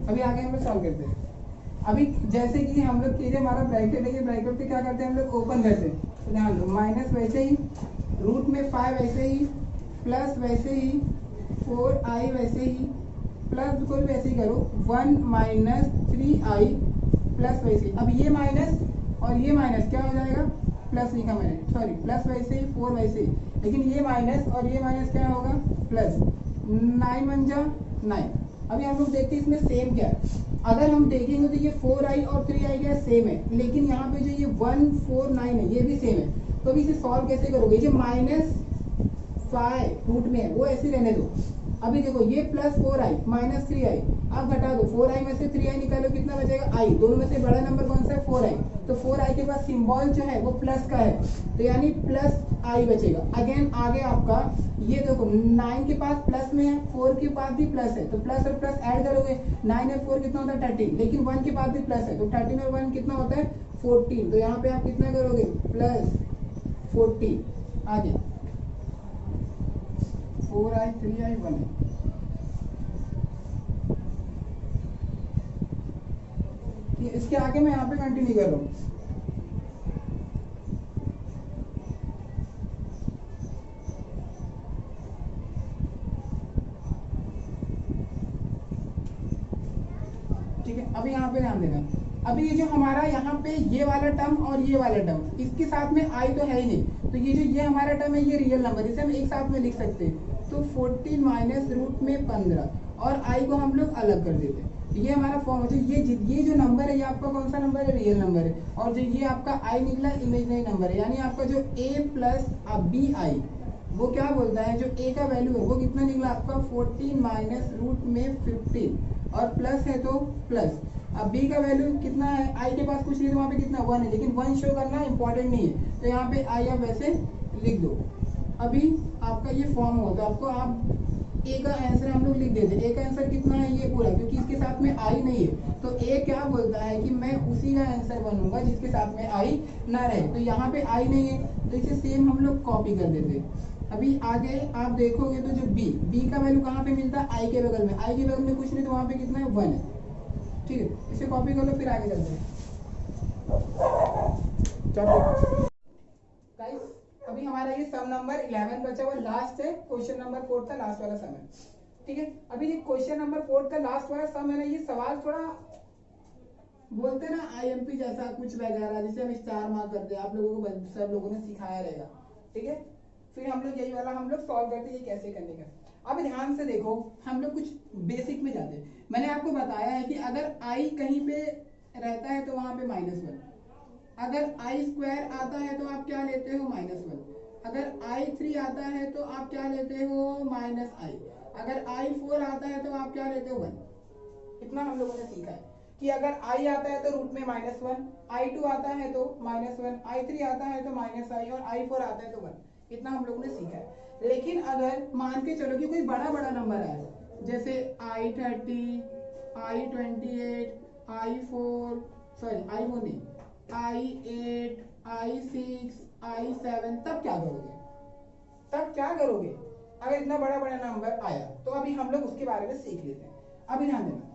अभी आगे हम लोग सॉल्व करते हैं। अभी जैसे कि हम लोग कीजिए, हमारा ब्रैकेट है, ये ब्रैकेट पे क्या करते हैं हम लोग, ओपन करते हैं, तो ध्यान दो, माइनस वैसे ही, रूट में 5 वैसे ही, प्लस वैसे ही, 4i वैसे ही, प्लस को वैसे ही करो, 1 - 3i प्लस वैसे ही। अब ये माइनस और ये माइनस क्या हो जाएगा, प्लस लिखा मैंने, सॉरी, प्लस वैसे ही, 4 वैसे ही, लेकिन ये माइनस और ये माइनस क्या होगा, प्लस। 9 1 जा 9। अभी हम लोग देखते हैं इसमें सेम क्या है। अगर हम देखेंगे तो ये 4i और 3i क्या सेम है, लेकिन यहाँ पे जो ये 1 4 9 है ये भी सेम है। तो अभी इसे सॉल्व कैसे करोगे, जो -5 रूट में है वो ऐसे रहने दो। अभी देखो, ये +4i -3i, अब घटा दो, 4i में से 3i निकालो, कितना बचेगा, i। दोनों में से बड़ा नंबर कौन सा है, 4i, तो 4i के पास सिंबल जो है वो प्लस का है, तो यानी +i बचेगा। अगेन आगे आपका ये देखो, 9 के पास प्लस में है, 4 के पास भी प्लस है, तो प्लस और प्लस ऐड करोगे, 9 और 4 कितना होता है, 13, लेकिन 1 के पास भी प्लस है, तो 13 और 1 कितना होता है, 14, तो यहाँ पे आप कितना करोगे, +14। आगे 4i 3i 1 है। इसके आगे मैं यहाँ पे कंटिन्यू कर रहा हूँ। है, अभी यहाँ पे ध्यान देना। अभी ये जो हमारा यहाँ पे ये वाला टर्म और ये वाला टर्म, इसके साथ में आई तो है ही नहीं, तो ये जो ये हमारा टर्म है ये रियल नंबर, इसे हम एक साथ में लिख सकते हैं। तो 14 माइनस रूट में 15 और आई को हम लोग अलग कर देते हैं। ये हमारा फॉर्म है। ये जो नंबर है ये आपका कौन सा नंबर है? रियल नंबर है। और जो ये आपका आई निकला इमेजिनरी नंबर है, यानी आपका जो a प्लस बी आई वो क्या बोलता है, जो a का वैल्यू है वो कितना निकला आपका 14 माइनस रूट में 15 और प्लस है तो प्लस। अब b का वैल्यू कितना है, i के पास कुछ नहीं तो वहाँ पे कितना 1 है, लेकिन 1 शो करना इंपॉर्टेंट नहीं है, तो यहाँ पे i आप वैसे लिख दो। अभी आपका ये फॉर्म होता है, आपको आप a का आंसर हम लोग लिख देते हैं। a का आंसर कितना है ये पूरा, क्योंकि इसके साथ में i नहीं है, तो a क्या बोलता है कि मैं उसी का आंसर बनूंगा जिसके साथ में i ना रहे। तो यहाँ पे i नहीं है तो इसे सेम हम लोग कॉपी कर देते हैं। अभी आगे आप देखोगे तो जो b का वैल्यू कहाँ पे मिलता है? i के बगल में, i के बगल में कुछ नहीं तो वहाँ पे कितना है 1 है। ठीक है, इसे कॉपी कर लो, फिर आगे चलते हैं। गाइस अभी हमारा ये सम नंबर 11 बचा हुआ, लास्ट है, क्वेश्चन नंबर 4 का लास्ट वाला सम है। ठीक है, अभी ये क्वेश्चन नंबर 4 का लास्ट वाला सम है ना, ये सवाल थोड़ा बोलते हैं ना आईएमपी जैसा कुछ वगैरह, जिसे हम स्टार मार्क करते हैं, आप लोगों को सब लोगों ने सिखाया रहेगा। ठीक है, फिर हम लोग यही वाला हम लोग सॉल्व करते हैं ये कैसे करने का। अब ध्यान से देखो, हम लोग कुछ बेसिक में जाते हैं। मैंने आपको बताया है कि अगर i कहीं पे रहता है तो वहां पे -1, अगर i स्क्वायर आता है तो आप क्या लेते हो? -1, अगर i3 आता है तो आप क्या लेते हो? -i, अगर i4 आता है तो आप क्या लेते हो? 1। इतना हम लोगों ने सीखा है कि अगर i आता है तो रूट में -1, i2 आता है तो -1, i3 आता है तो -i और i4 आता है तो 1। इतना हम लोगों ने सीखा है। लेकिन अगर मान के चलो कि कोई बड़ा बड़ा नंबर आए, जैसे i30, i28, i4, sorry i4 नहीं, i8, i6, i7, तब क्या करोगे? तब क्या करोगे अगर इतना बड़ा बड़ा नंबर आया? तो अभी हम लोग उसके बारे में सीख लेते हैं। अभी ध्यान देना,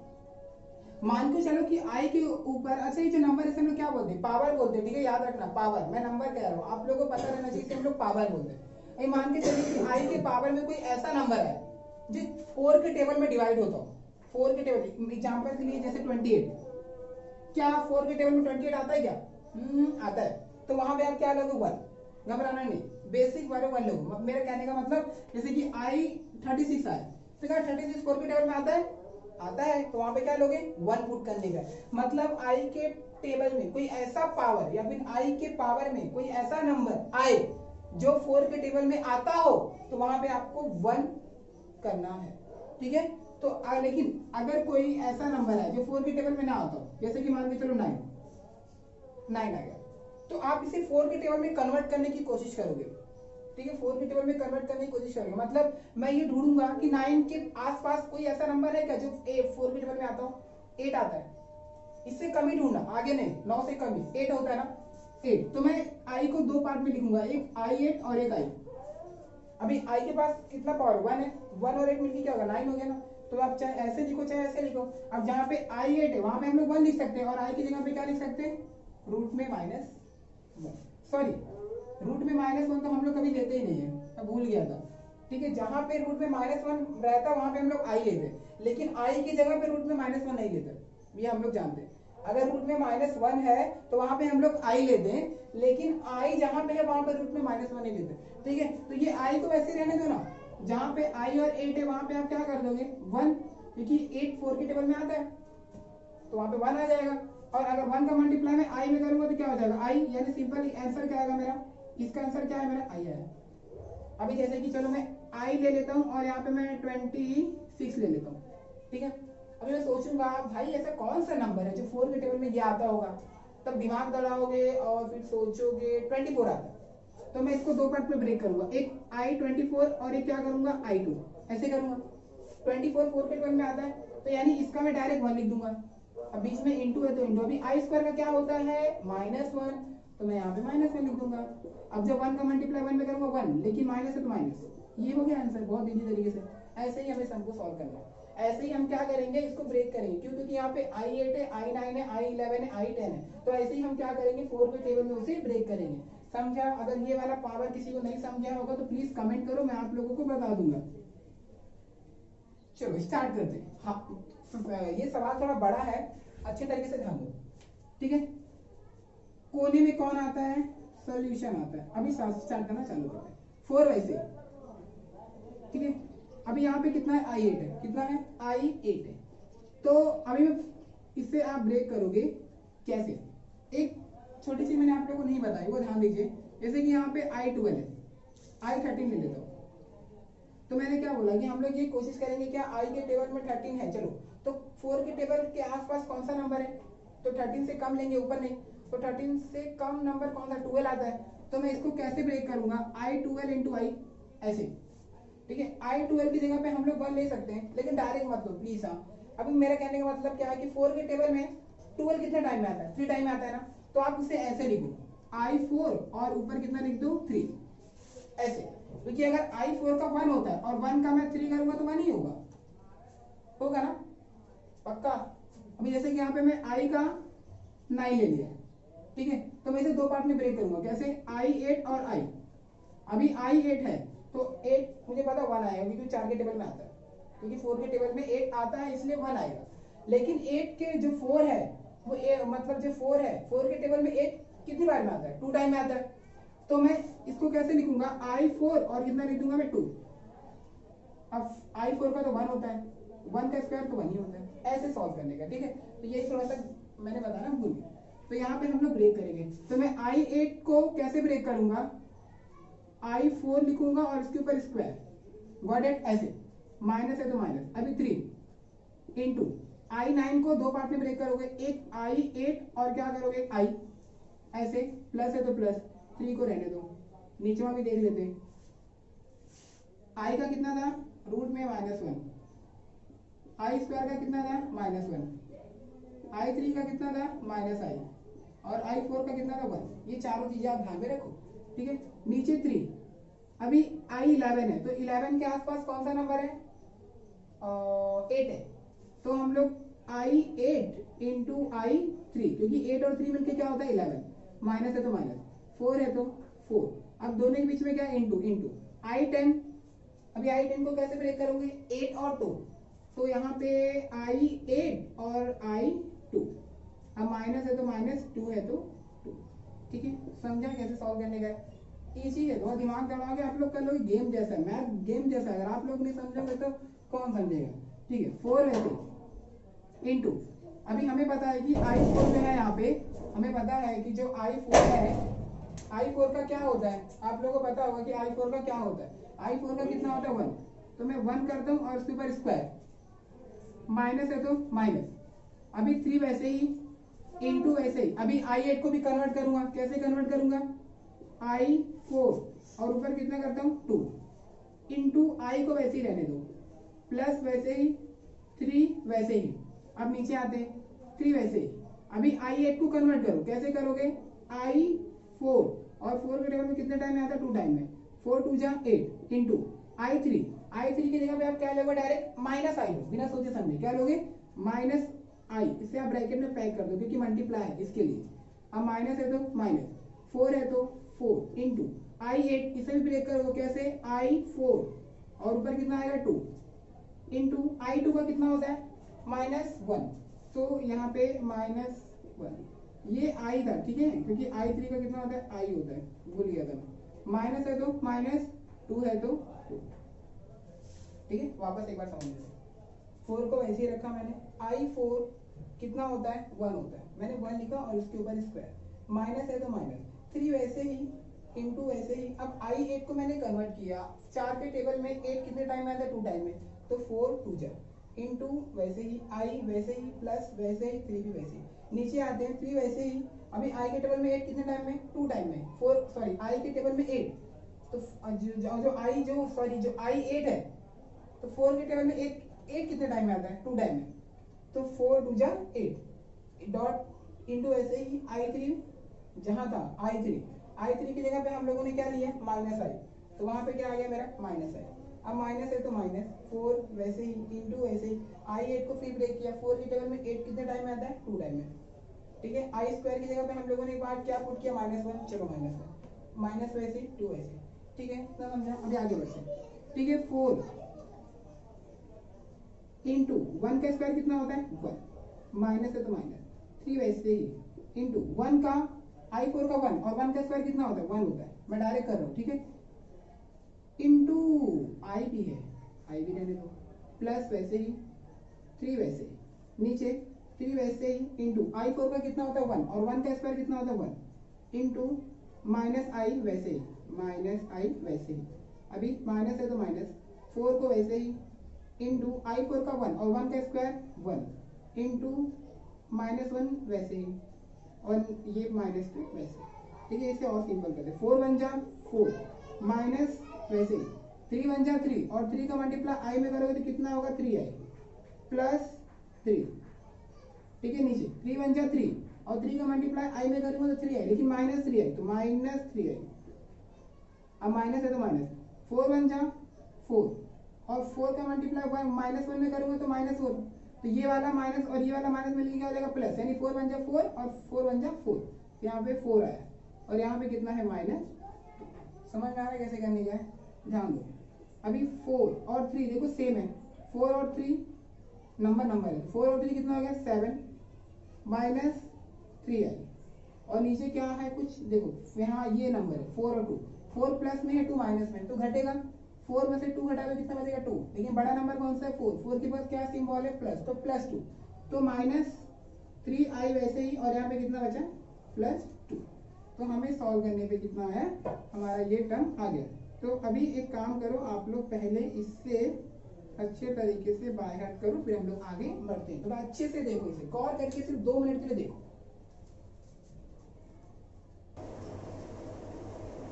मान के चलो कि i के ऊपर, अच्छा ये जो नंबर है हम लोग क्या बोलते हैं? पावर बोलते हैं। ठीक है, याद रखना पावर, मैं नंबर कह रहा हूँ, आप लोगों को पता रहना चाहिए हम लोग पावर बोलते हैं। ये मान के चलिए कि i के पावर में कोई ऐसा नंबर है जो 4 के टेबल में डिवाइड होता हो। 4 के टेबल, एग्जांपल के लिए जैसे 28, क्या 4 के टेबल में 28 आता है क्या? आता है। तो वहां पे आप क्या लोगे? 1। घबराना नहीं, बेसिक वाले 1 लोग। मेरा कहने का मतलब जैसे कि i36 आए तो क्या 36 4 के टेबल में आता है? आता है। तो वहां पे क्या लोगे? 1 पुट करने का। मतलब i के टेबल में कोई ऐसा पावर या फिर i के पावर में कोई ऐसा नंबर आए जो 4 के टेबल में आता हो, तो वहां पे आपको 1 करना है। ठीक है, तो लेकिन अगर कोई ऐसा नंबर है जो 4 के टेबल में ना आता हो, जैसे कि मान के चलो 9 आ गया, तो आप इसे 4 के टेबल में कन्वर्ट करने की कोशिश करोगे। ठीक है, 4 के टेबल में कन्वर्ट करने की कोशिश करोगे, मतलब मैं ये ढूंढूंगा कि 9 के आसपास कोई ऐसा नंबर है क्या जो 4 के टेबल में आता हो? 8 आता है, इससे कम ही ढूंढना, आगे नहीं। 9 से कम ही 8 होता है ना, 8। तो मैं i को 2 पार्ट में लिखूंगा, एक i8 और एक i। अभी i के पास कितना पावर? 1 है, 1 और 8 मिलकर क्या होगा? 9 हो गया ना। तो आप चाहे ऐसे लिखो चाहे ऐसे लिखो। अब जहाँ पे i8 है वहां पे हम लोग 1 लिख सकते हैं, और i की जगह पे क्या लिख सकते हैं? रूट में -1, सॉरी रूट में -1 तो हम लोग कभी लेते ही नहीं है, मैं भूल गया था। ठीक है, जहां पे रूट में -1 रहता है वहां पे हम लोग i लेते हैं, लेकिन i की जगह पे रूट में -1 नहीं लेते, ये हम लोग जानते हैं। अगर रूट में -1 है तो वहां पे हम लोग i लेते हैं, लेकिन i जहां पे है वहां पे रूट में -1 नहीं लेते। ठीक है, तो ये i को वैसे रहने दो ना, जहां पे i और 8 है वहां पे आप क्या कर दोगे? 1, क्योंकि 8 4 के टेबल में आता है तो वहां पे 1 आ जाएगा। और अगर 1 का मल्टीप्लाई मैं i में करूंगा तो क्या हो जाएगा? i, यानी सिंपल आंसर क्या आएगा मेरा? इसका आंसर क्या है मेरा? i है। अभी जैसे कि चलो मैं i ले लेता हूँ और यहाँ पे मैं 26 ले लेता हूँ। ठीक है, अभी मैं सोचूंगा भाई ऐसा कौन सा नंबर है जो 4 के टेबल में ये आता होगा, तब दिमाग दौड़ाओगे और फिर सोचोगे 24 आता है। तो मैं इसको 2 पार्ट में ब्रेक करूंगा, एक i24 और एक क्या करूंगा? i2, ऐसे करूंगा। 24 4 के टेबल में आता है तो यानी इसका मैं डायरेक्ट 1 लिख दूंगा। अब बीच में इंटू है तो इंटू, अभी i स्क्वायर का क्या होता है? -1, तो मैं यहाँ पे -1 लिख दूंगा। अब जब 1 का मल्टीप्लाई 1 में करूंगा 1, लेकिन माइनस है तो माइनस, ये हो गया आंसर। बहुत इजी तरीके से ऐसे ही हमें सबको सॉल्व करना है। ऐसे ही हम क्या करेंगे, इसको ब्रेक करेंगे, क्यों? क्योंकि यहाँ पे i8 है, i9 है, i11 है, i10 है, तो ऐसे ही हम क्या करेंगे 4 के टेबल में उसे ब्रेक करेंगे। समझा? अगर ये वाला पावर किसी को नहीं समझा होगा तो प्लीज कमेंट करो, मैं आप लोगों को बता दूंगा। चलो स्टार्ट करते हैं। हाँ, ये सवाल थोड़ा बड़ा है अच्छे तरीके से ध्यान दो, ठीक है। कोने में कौन आता है, सॉल्यूशन आता है। अभी स्टार्ट करना चालू करते हैं। 4 वैसे, ठीक है। अभी यहाँ पे कितना है, I8 है, कितना है, I8 है। तो अभी इससे आप ब्रेक करोगे कैसे, एक छोटी सी मैंने आप लोगों को नहीं बताई, वो ध्यान दीजिए। जैसे कि यहाँ पे I12 है, I13 ले लेता हूँ। तो मैंने क्या बोला कि हम लोग ये कोशिश करेंगे क्या, I के टेबल में 13 है, चलो तो 4 के टेबल के आसपास कौन सा नंबर है, तो 13 से कम लेंगे, ऊपर नहीं। तो 13 से कम नंबर कौन सा, 12 आता है। तो मैं इसको कैसे ब्रेक करूंगा, I12 इंटू I, ऐसे, ठीक है। I12 की जगह पे हम लोग 1 ले सकते हैं, लेकिन डायरेक्ट मत लो प्लीज। हाँ, अभी मेरा कहने का मतलब क्या है कि 4 के टेबल में 12 कितने टाइम में आता है, 3 टाइम में आता है ना। तो आप उसे ऐसे लिखो, I4 और ऊपर कितना लिख दो, 3, ऐसे। क्योंकि अगर I4 का 1 होता है और 1 का मैं 3 करूंगा तो 1 ही होगा ना, पक्का। अभी जैसे कि यहाँ पे मैं I का 9 ले लिया, ठीक है। तो मैं इसे दो पार्ट में ब्रेक करूंगा, कैसे, I8 और I। अभी I8 है तो 8 मुझे पता 1 आएगा, क्योंकि 4 के टेबल में आता है, क्योंकि 4 के टेबल में 8 आता है, इसलिए 1 आएगा। लेकिन 8 के जो 4 है वो मतलब जो 4 है, 4 के टेबल में 8 कितनी बार में आता है, 2 टाइम में आता है। तो मैं इसको कैसे लिखूंगा, I4 और कितना लिख दूंगा मैं, 2। अब I4 का तो 1 होता है, 1 का स्क्वायर तो 1 ही होता है, ऐसे सॉल्व करने का, ठीक है। तो ये थोड़ा सा मैंने बताया ना भूल। तो यहाँ पे हम लोग ब्रेक करेंगे। तो मैं I8 को कैसे ब्रेक करूंगा, I4 लिखूंगा और इसके ऊपर स्क्वायर, गॉट इट, ऐसे, माइनस है तो माइनस। अभी 3 इंटू I9 को दो पार्ट में ब्रेक करोगे, एक I8 और क्या करोगे, I, ऐसे, प्लस है तो प्लस, 3 को रहने दो, नीचे में भी देख लेते हैं। I का कितना था, रूट में -1, I स्क्वायर का कितना था, -1, I3 का कितना था, -I, और I4 का कितना था, 1। ये चारों चीजें आप ध्यान में रखो, ठीक है। नीचे 3, अभी I11 है, तो 11 के आसपास कौन सा नंबर है, 8 है। तो हम लोग I8 इंटू I3, क्योंकि 8 और 3 मिलकर क्या होता है, 11, माइनस है तो माइनस, 4 है तो 4। अब दोनों के बीच में क्या, इंटू इंटू I10। अभी I10 को कैसे ब्रेक करोगे, 8 और 2, तो यहाँ पे I8 और I2। अब माइनस है तो माइनस, 2 है तो 2, ठीक है। समझा कैसे सॉल्व करने का, इजी है, बहुत दिमाग दौड़ाओगे आप लोग कर लोगे, गेम जैसा, मैथ गेम जैसा। अगर आप लोग नहीं समझोगे तो कौन समझेगा, ठीक है। 4 वैसे इंटू, अभी हमें पता है कि I4 जो है, यहाँ पे हमें पता है कि जो I4 है, I4 का क्या होता है, आप लोगों को पता होगा कि I4 का क्या होता है। I4 का कितना होता है, 1। तो मैं 1 करता हूँ और उसके ऊपर स्क्वायर, माइनस है तो माइनस। अभी 3 वैसे ही इंटू वैसे ही। अभी I8 को भी कन्वर्ट करूंगा, कैसे कन्वर्ट करूंगा, I4 और ऊपर कितना करता हूँ, 2 इंटू I को वैसे ही रहने दो, प्लस वैसे ही 3 वैसे ही। अब नीचे आते हैं, 3 वैसे ही। अभी I8 को कन्वर्ट करो, कैसे करोगे, I4 और 4 के टेबल में कितने टाइम में आता है, 2 टाइम में, 4 2 जा 8 इंटू I3 की जगह पे आप क्या लोगे, डायरेक्ट माइनस I लो, बिना सोचे समझे क्या लोगे, -I। इसे आप ब्रैकेट में पैक कर दो, क्योंकि मल्टीप्लाई है इसके लिए। अब माइनस है तो माइनस, 4 है तो 4 इंटू I8, इसे भी ब्रेक करो, कैसे, I4 और ऊपर कितना आएगा, 2 इंटू I2 का कितना होता है, -1। तो यहाँ पे -1, ये I था, ठीक है, क्योंकि I3 का कितना होता है, I होता है, भूल गया था मैं। माइनस है तो माइनस, 2 है तो 2, ठीक है। वापस एक बार समझ लीजिए, 4 को ऐसे ही रखा मैंने, I4 कितना होता है, 1 होता है, मैंने 1 लिखा और उसके ऊपर स्क्वायर, माइनस है तो माइनस, 3 वैसे ही इंटू वैसे ही। अब I8 को मैंने कन्वर्ट किया, 4 के टेबल में 8 कितने टाइम में आता है, 2 टाइम में, तो 4 2 जा इंटू वैसे ही, I वैसे ही, प्लस वैसे ही, 3 भी वैसे ही। नीचे आते हैं, 3 वैसे ही। अभी I के टेबल में 8 कितने टाइम में, 2 टाइम में, 4 सॉरी I के टेबल में 8, तो जो I8 है, तो 4 के टेबल में 8 कितने टाइम में आता है, 2 टाइम में, तो 4 2 जा 8 डॉट इंटू ऐसे ही I3, जहां था I3 की जगह पे हम लोगों ने क्या लिया, -I, तो वहां पे क्या आ गया मेरा, -I। अब माइनस है तो माइनस, 4 वैसे ही इंटू वैसे ही। I8 को फिर ब्रेक किया, 4 के टेबल में 8 कितने टाइम में आता है, 2 टाइम में, ठीक है। I स्क्वायर की जगह पे हम लोगों ने एक बार क्या पुट किया, -1, चलो -1, माइनस वैसे ही, 2 वैसे, ठीक है, इतना समझा। अभी आगे बढ़ते, ठीक है। 4 इंटू 1 का स्क्वायर कितना होता है, 1, माइनस है तो माइनस 3 वैसे ही इंटू 1 का i4 का 1 और 1 का स्क्वायर कितना होता है 1 होता है, मैं डायरेक्ट कर रहा हूँ, ठीक है, इंटू आई भी है, आई भी रहने दो, प्लस वैसे ही 3 वैसे ही नीचे 3 वैसे ही इंटू i4 का कितना होता है 1 और 1 का स्क्वायर कितना होता है 1 इंटू माइनस आई वैसे ही, माइनस आई वैसे ही, अभी माइनस है तो माइनस 4 को वैसे ही इंटू i4 का 1 और 1 का स्क्वायर 1 इंटू -1 वैसे ही और ये -2 वैसे, ठीक है। इसे और सिंपल करते हैं, 4 1 जा 4 माइनस वैसे ही 3 1 जा 3 और 3 का मल्टीप्लाई आई में करोगे तो कितना होगा 3i प्लस 3, ठीक है, नीचे 3 1 जा 3 और 3 का मल्टीप्लाई आई में करूंगा तो 3i, लेकिन -3i तो -3i, अब माइनस है तो माइनस 4 1 जा 4 और 4 का मल्टीप्लाई -1 में करूंगा तो -4, तो ये वाला माइनस और ये वाला माइनस मिलकर क्या हो जाएगा प्लस, यानी 4 1 जा 4 और 4 1 जा 4, यहाँ पे 4 आया और यहाँ पे कितना है -2, समझ में आ रहा है कैसे करने का है, ध्यान दो। अभी 4 और 3 देखो सेम है, 4 और 3 नंबर है, 4 और 3 कितना हो गया 7 -3i और नीचे क्या है कुछ देखो यहाँ ये नंबर है 4 और 2, 4 प्लस में है 2 माइनस में तो घटेगा, 4 में से 2 घटाओगे कितना बचेगा 2, लेकिन बड़ा नंबर कौन सा है 4 के पास क्या सिंबल है प्लस, तो +2 तो -3i वैसे ही और यहाँ पे कितना बचा +2, तो हमें सॉल्व करने पे कितना है हमारा ये टर्म आ गया। तो अभी एक काम करो आप लोग पहले इससे अच्छे तरीके से बाय हार्ट करो, फिर हम लोग आगे बढ़ते हैं। तो अच्छे से देखो, इसे गौर करके सिर्फ 2 मिनट के लिए देखो।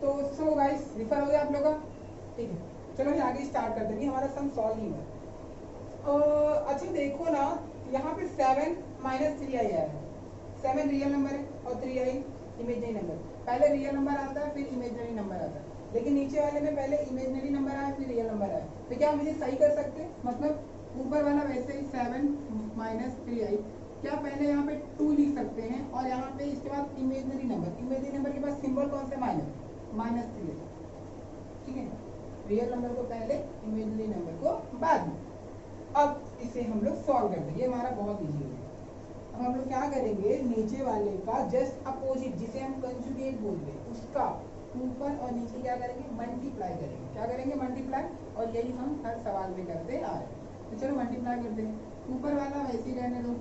तो सो गाइस रिफर हो गया आप लोगों का, ठीक है, चलो फिर आगे स्टार्ट करते हैं, हमारा सम सॉल्व नहीं हुआ। अच्छा देखो ना, यहाँ पे 7 -3i आया है, 7 रियल नंबर है और 3i इमेजिनरी नंबर, पहले रियल नंबर आता है फिर इमेजिनरी नंबर आता है, लेकिन नीचे वाले में पहले इमेजिनरी नंबर आया फिर रियल नंबर आया, तो क्या हम इसे सही कर सकते हैं, मतलब ऊपर वाला वैसे ही 7 -3i, क्या पहले यहाँ पे 2 लिख सकते हैं और यहाँ पे इसके बाद इमेजिनरी नंबर के पास सिंबल कौन सा -3, ठीक है, रियल नंबर को पहले इमेजिनरी नंबर को बाद में। अब इसे हम लोग सॉल्व करते हैं, ये हमारा बहुत इजी है। अब हम लोग क्या करेंगे, नीचे वाले का जस्ट अपोजिट जिसे हम कंजुगेट बोलते हैं उसका ऊपर और नीचे क्या करेंगे मल्टीप्लाई करेंगे, क्या करेंगे मल्टीप्लाई, और यही हम हर सवाल में करते आ रहे हैं। तो चलो मल्टीप्लाई करते हैं, ऊपर वाला वैसे ही रहने दो,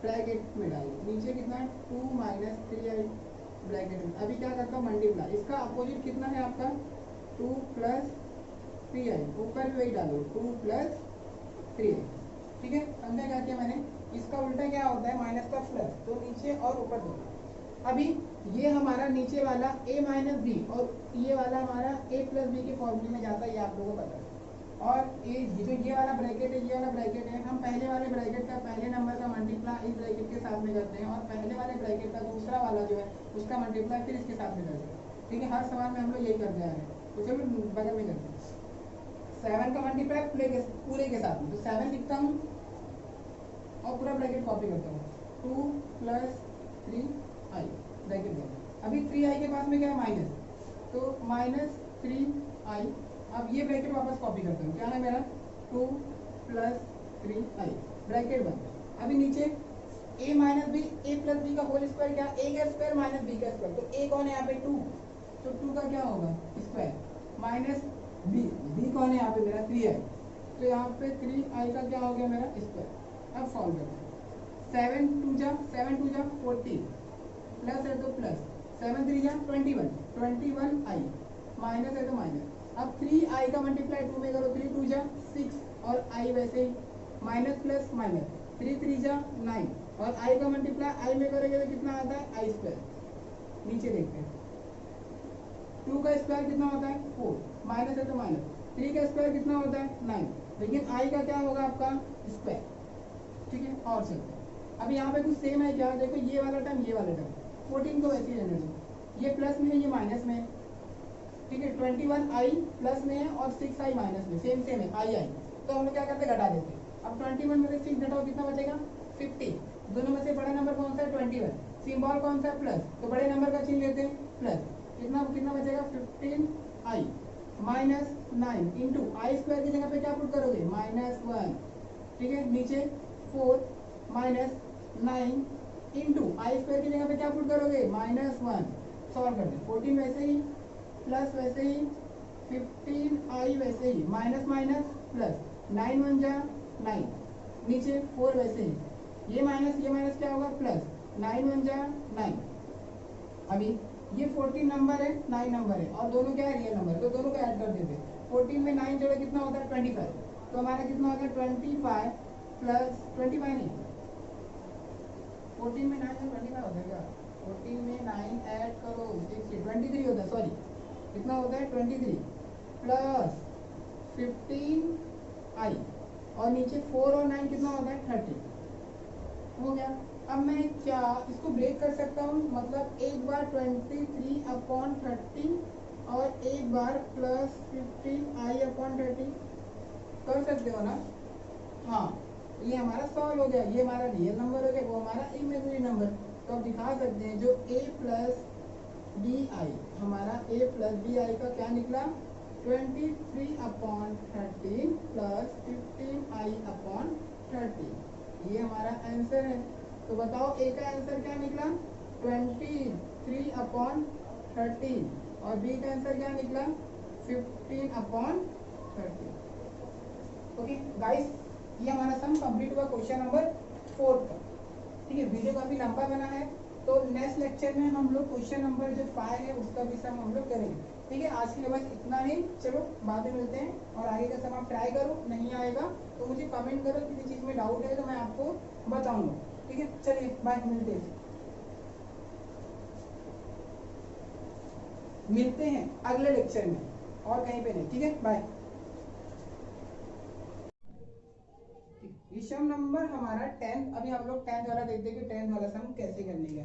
ब्रैकेट में डालो, नीचे कितना है 2 -3i ब्रैकेट में, अभी क्या करता हूँ मल्टीप्लाई, इसका अपोजिट कितना है आपका 2 + 3i, ऊपर भी वही डालो 2 + 3i, ठीक है, समझा क्या किया मैंने, इसका उल्टा क्या होता है माइनस का प्लस, तो नीचे और ऊपर दो। अभी ये हमारा नीचे वाला a - b और ये वाला हमारा a + b के फॉर्मूले में जाता है, ये आप लोगों को पता है, और जो ये वाला ब्रैकेट है, ये वाला ब्रैकेट है, हम पहले वाले ब्रैकेट का पहले नंबर का मल्टीप्लाई इस ब्रैकेट के साथ में करते हैं और पहले वाले ब्रैकेट का दूसरा वाला जो है उसका मल्टीप्लाई फिर इसके साथ में करते हैं, ठीक है, हर सवाल में हम लोग यही करते हैं। तो चलो बगल में करते हैं, 7 का मल्टीप्लाई पूरे के साथ में, तो 7 लिखता हूँ और पूरा ब्रैकेट कॉपी करता हूँ, 2 + 3i ब्रैकेट में, अभी 3i के पास में क्या है माइनस, तो -3i, अब ये ब्रैकेट वापस कॉपी करता हूँ, क्या है मेरा 2 + 3i ब्रैकेट बंद। अभी नीचे a - b, a + b का होल स्क्वायर, क्या a का स्क्वायर - b का स्क्वायर, तो a कौन है यहाँ पे 2, तो 2 का क्या होगा स्क्वायर माइनस b कौन है यहाँ पे मेरा 3i, तो यहाँ पे 3i का क्या हो गया मेरा स्क्वायर। अब सॉल्व करते हैं, 7 2 जा 14 प्लस है तो प्लस, 7 3 जा 21i माइनस है तो माइनस, अब 3i का मल्टीप्लाई 2 में करो, 3 2 जा 6 और i वैसे ही माइनस प्लस माइनस, 3 3 जा 9 और i का मल्टीप्लाई i में करोगे तो कितना आता है i², नीचे देखते हैं 2 का स्क्वायर कितना होता है 4, माइनस है तो माइनस, 3 का स्क्वायर कितना होता है 9, लेकिन i का क्या होगा आपका स्क्वायर, ठीक है, और चलते हैं। अब यहाँ पे कुछ सेम है क्या, देखो ये वाला टर्म 14 को वैसे ही रहने दो, ये प्लस में है ये माइनस में है, ठीक है, 21i प्लस में है और 6i माइनस में, सेम है i, तो हम लोग क्या करते हैं घटा देते हैं। अब 21 में से 6 घटाओ कितना बचेगा 50, दोनों में से बड़ा नंबर कौन सा है 21, सिंबल कौन सा है प्लस, तो बड़े नंबर का चिन्ह लेते हैं प्लस, कितना बचेगा 15i -9 इंटू i² की जगह पे क्या पुट करोगे -1, ठीक है, नीचे 4 माइनस 9 इंटू आई स्क्वायर की जगह पे क्या पुट करोगे -1 सॉल्व कर दे 14 वैसे ही प्लस वैसे ही 15 आई वैसे ही माइनस माइनस प्लस 9 1 जा 9 नीचे 4 वैसे ही ये माइनस क्या होगा प्लस 9 1 जा 9 अभी ये 14 नंबर है 9 नंबर है और दोनों क्या है रियल नंबर तो दोनों को ऐड कर देते 14 में 9 जोड़े कितना होता है 25 तो हमारा कितना होता है 25 प्लस 25 नहीं 14 में 9 से 25 होता है क्या 14 में 9 ऐड करो 23 होता है सॉरी कितना होता है 23 प्लस 15 आई और नीचे 4 और 9 कितना होता है 30 हो गया। अब मैं क्या इसको ब्रेक कर सकता हूँ मतलब एक बार 23/30 और एक बार प्लस 15i/30 कर सकते हो ना। हाँ ये हमारा सॉल्व हो गया ये हमारा रियल नंबर हो गया वो हमारा इमेजिनरी नंबर तो अब दिखा सकते हैं जो a प्लस बी आई हमारा a प्लस बी आई का क्या निकला 23/13 प्लस 15i/30 ये हमारा आंसर है। तो बताओ a का आंसर क्या निकला 23/13 और b का आंसर क्या निकला 15/30। ओके गाइस ये हमारा सम कंप्लीट हुआ क्वेश्चन नंबर 4 का। ठीक है वीडियो काफी लंबा बना है तो नेक्स्ट लेक्चर में हम लोग क्वेश्चन नंबर जो 5 है उसका भी सम हम लोग करेंगे। ठीक है आज के लिए बस इतना ही चलो बाद में मिलते हैं और आगे का सम आप ट्राई करो नहीं आएगा तो मुझे कमेंट करो किसी चीज में डाउट है तो मैं आपको बताऊंगा। ठीक है चलिए बाय मिलते हैं अगले लेक्चर में और कहीं पे नहीं। ठीक है बाय। सम नंबर हमारा 10 अभी हम लोग 10th वाला देखते हैं कि 10th वाला सम कैसे करने का।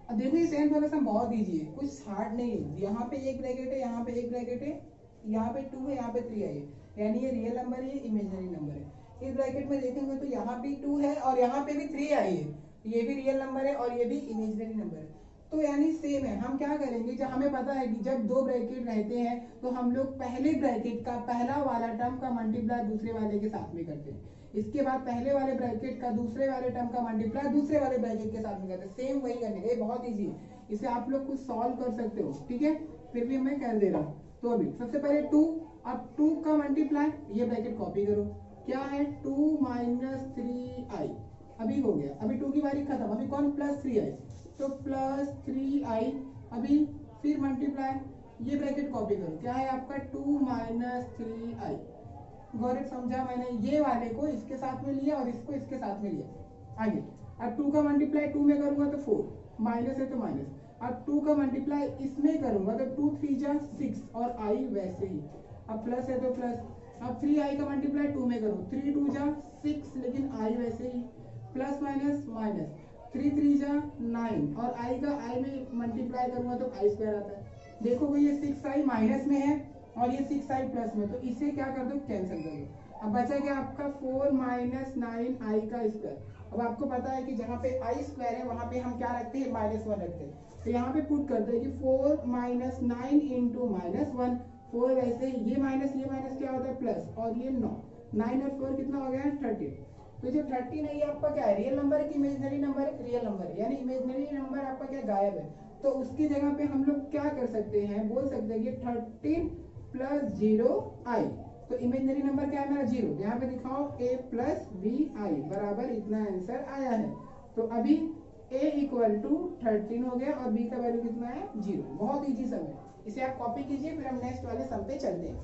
अब देखिए 10th वाला सम बहुत इजी है कुछ हार्ड नहीं है। यहाँ पे एक ब्रैकेट है यहाँ पे एक ब्रैकेट है यहाँ पे 2 है यहाँ पे 3 है यानी ये रियल नंबर है इमेजिनरी नंबर है। इस ब्रैकेट में देखेंगे तो यहाँ पे 2 है और यहाँ पे भी 3 आई है ये भी रियल नंबर है और ये भी इमेजिनरी नंबर है तो यानी सेम है। हम क्या करेंगे जब हमें पता है कि जब दो ब्रैकेट रहते हैं तो हम लोग पहले ब्रैकेट का पहला वाला टर्म का मल्टीप्लाई दूसरे वाले के साथ में करते हैं इसके बाद पहले वाले ब्रैकेट का दूसरे वाले टर्म का मल्टीप्लाई दूसरे वाले ब्रैकेट के साथ में करते हैं सेम वही करने का। ये बहुत इजी है इसे आप लोग कुछ सॉल्व कर सकते हो। ठीक है फिर भी मैं कर दे रहा हूँ तो अभी सबसे पहले 2 अब 2 का मल्टीप्लाई ये ब्रैकेट कॉपी करो क्या है 2 - 3i अभी हो गया अभी 2 की बारी खत्म अभी कौन प्लस 3i तो प्लस 3i अभी फिर मल्टीप्लाई ये ब्रैकेट कॉपी करो क्या है आपका 2 - 3i गौरव समझा मैंने ये वाले को इसके साथ में लिया और इसको इसके साथ में लिया आगे। अब 2 का मल्टीप्लाई 2 में करूंगा तो 4 माइनस है तो माइनस अब 2 का मल्टीप्लाई इसमें करूंगा तो 2 3 जा 6 और i वैसे ही अब प्लस है तो प्लस अब 3i का मल्टीप्लाई 2 में करूँ 3 2 जा 6 लेकिन i वैसे ही प्लस माइनस माइनस 3 3 जा 9 और i का i में मल्टीप्लाई करूंगा तो i स्क्वायर आता है। देखोगे ये 6i माइनस में है और ये 6i प्लस में तो इसे क्या कर दो कैंसिल कर दो। अब बचा क्या आपका 4 - 9i का स्क्वायर। अब आपको पता है कि जहाँ पे i स्क्वायर है वहां पे हम क्या रखते हैं -1 रखते हैं तो यहाँ पे पुट करते हैं कि 4 - 9 इंटू -1 4 वैसे ये माइनस क्या होता है प्लस और ये 9 और 4 कितना हो गया 13 तो जो 13 है ये आपका क्या है रियल नंबर है कि इमेजिनरी नंबर है रियल नंबर है यानी इमेजिनरी नंबर आपका क्या गायब है तो उसकी जगह पे हम लोग क्या कर सकते हैं बोल सकते हैं कि 13 प्लस 0i तो इमेजिनरी नंबर क्या है मेरा 0 यहाँ पे दिखाओ a प्लस बी आई बराबर इतना आंसर आया है। तो अभी a इक्वल टू 13 हो गया और b का वैल्यू कितना है 0। बहुत इजी सम है इसे आप कॉपी कीजिए फिर हम नेक्स्ट वाले सम पे चलते हैं।